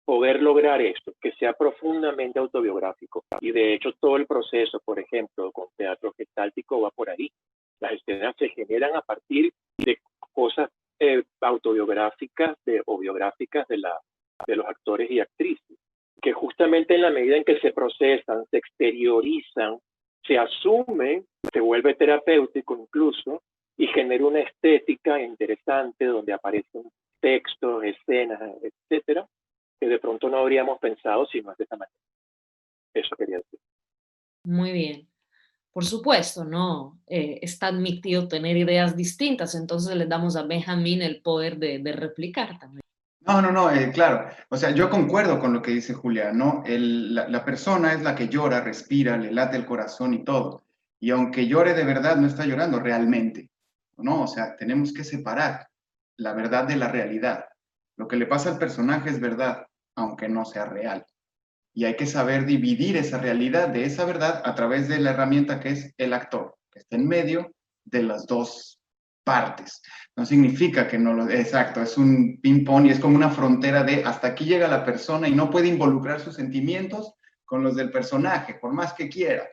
Poder lograr esto, que sea profundamente autobiográfico. Y de hecho todo el proceso, por ejemplo, con teatro gestáltico va por ahí. Las escenas se generan a partir de cosas autobiográficas o biográficas de los actores y actrices, que justamente en la medida en que se procesan, se exteriorizan, se asumen, se vuelve terapéutico incluso, y genera una estética interesante donde aparecen textos, escenas, etcétera, que de pronto no habríamos pensado si no es de esta manera. Eso quería decir. Muy bien. Por supuesto, ¿no? Está admitido tener ideas distintas, entonces le damos a Benjamín el poder de replicar también. No, claro. O sea, yo concuerdo con lo que dice Julia, ¿no? La persona es la que llora, respira, le late el corazón y todo. Y aunque llore de verdad, no está llorando realmente, ¿no? O sea, tenemos que separar la verdad de la realidad. Lo que le pasa al personaje es verdad, aunque no sea real. Y hay que saber dividir esa realidad de esa verdad a través de la herramienta que es el actor, que está en medio de las dos partes. No significa que no lo... Exacto, es un ping-pong y es como una frontera de hasta aquí llega la persona y no puede involucrar sus sentimientos con los del personaje, por más que quiera,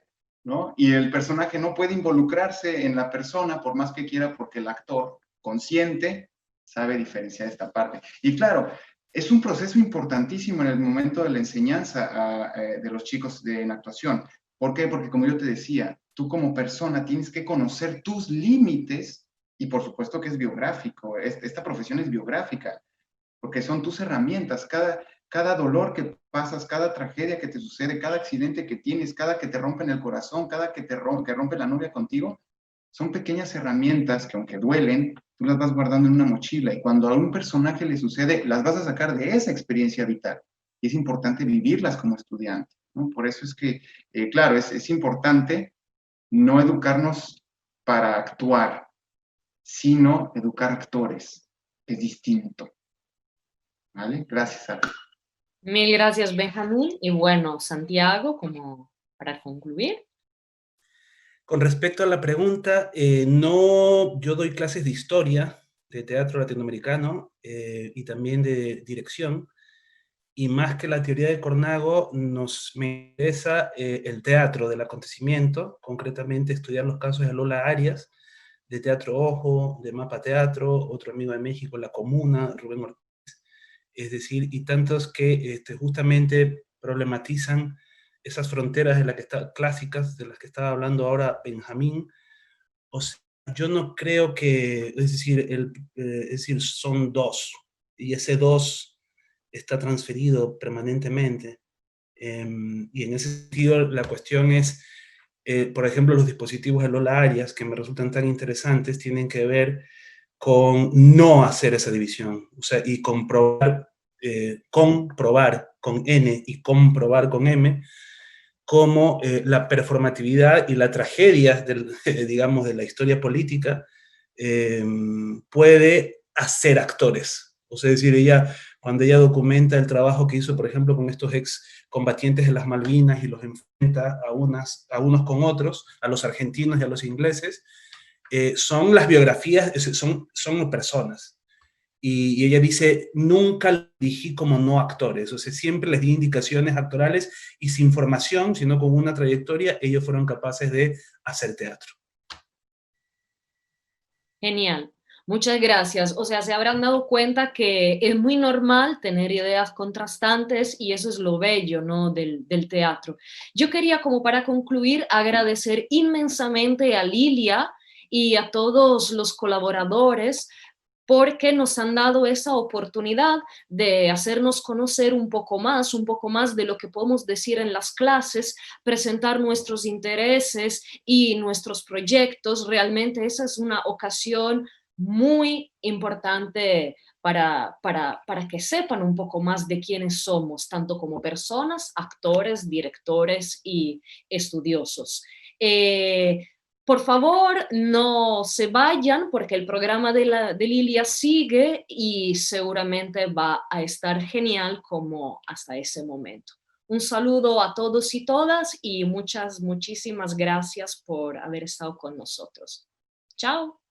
¿no? Y el personaje no puede involucrarse en la persona por más que quiera porque el actor consciente sabe diferenciar esta parte. Y claro, es un proceso importantísimo en el momento de la enseñanza de los chicos en actuación. ¿Por qué? Porque como yo te decía, tú como persona tienes que conocer tus límites y por supuesto que es biográfico. Esta profesión es biográfica porque son tus herramientas. Cada dolor que pasas, cada tragedia que te sucede, cada accidente que tienes, cada que te rompen el corazón, cada que rompe la novia contigo, son pequeñas herramientas que aunque duelen, tú las vas guardando en una mochila y cuando a un personaje le sucede, las vas a sacar de esa experiencia vital. Y es importante vivirlas como estudiante, ¿no? Por eso es que, claro, es importante no educarnos para actuar, sino educar actores, que es distinto. ¿Vale? Gracias, Sara. Mil gracias, Benjamín. Y bueno, Santiago, como para concluir. Con respecto a la pregunta, no, yo doy clases de historia, de teatro latinoamericano y también de dirección, y más que la teoría de Cornago, me interesa el teatro del acontecimiento, concretamente estudiar los casos de Lola Arias, de Teatro Ojo, de Mapa Teatro, otro amigo de México, La Comuna, Rubén Ortiz, es decir, y tantos que justamente problematizan esas fronteras clásicas de las que estaba hablando ahora Benjamín. O sea, yo no creo que, es decir, son dos, y ese dos está transferido permanentemente. Y en ese sentido, la cuestión es, por ejemplo, los dispositivos de Lola Arias, que me resultan tan interesantes, tienen que ver con no hacer esa división, o sea, y comprobar con N y comprobar con M, cómo la performatividad y la tragedia digamos, de la historia política puede hacer actores. O sea, es decir, cuando ella documenta el trabajo que hizo, por ejemplo, con estos excombatientes de las Malvinas y los enfrenta a unos con otros, a los argentinos y a los ingleses, son las biografías, son personas. Y ella dice, nunca dirigí como no actores, o sea, siempre les di indicaciones actorales y sin formación, sino con una trayectoria, ellos fueron capaces de hacer teatro. Genial, muchas gracias. O sea, se habrán dado cuenta que es muy normal tener ideas contrastantes y eso es lo bello, ¿no? del teatro. Yo quería, como para concluir, agradecer inmensamente a Lilia y a todos los colaboradores porque nos han dado esa oportunidad de hacernos conocer un poco más de lo que podemos decir en las clases, presentar nuestros intereses y nuestros proyectos. Realmente esa es una ocasión muy importante para que sepan un poco más de quiénes somos, tanto como personas, actores, directores y estudiosos. Por favor, no se vayan porque el programa de Lilia sigue y seguramente va a estar genial como hasta ese momento. Un saludo a todos y todas y muchísimas gracias por haber estado con nosotros. Chao.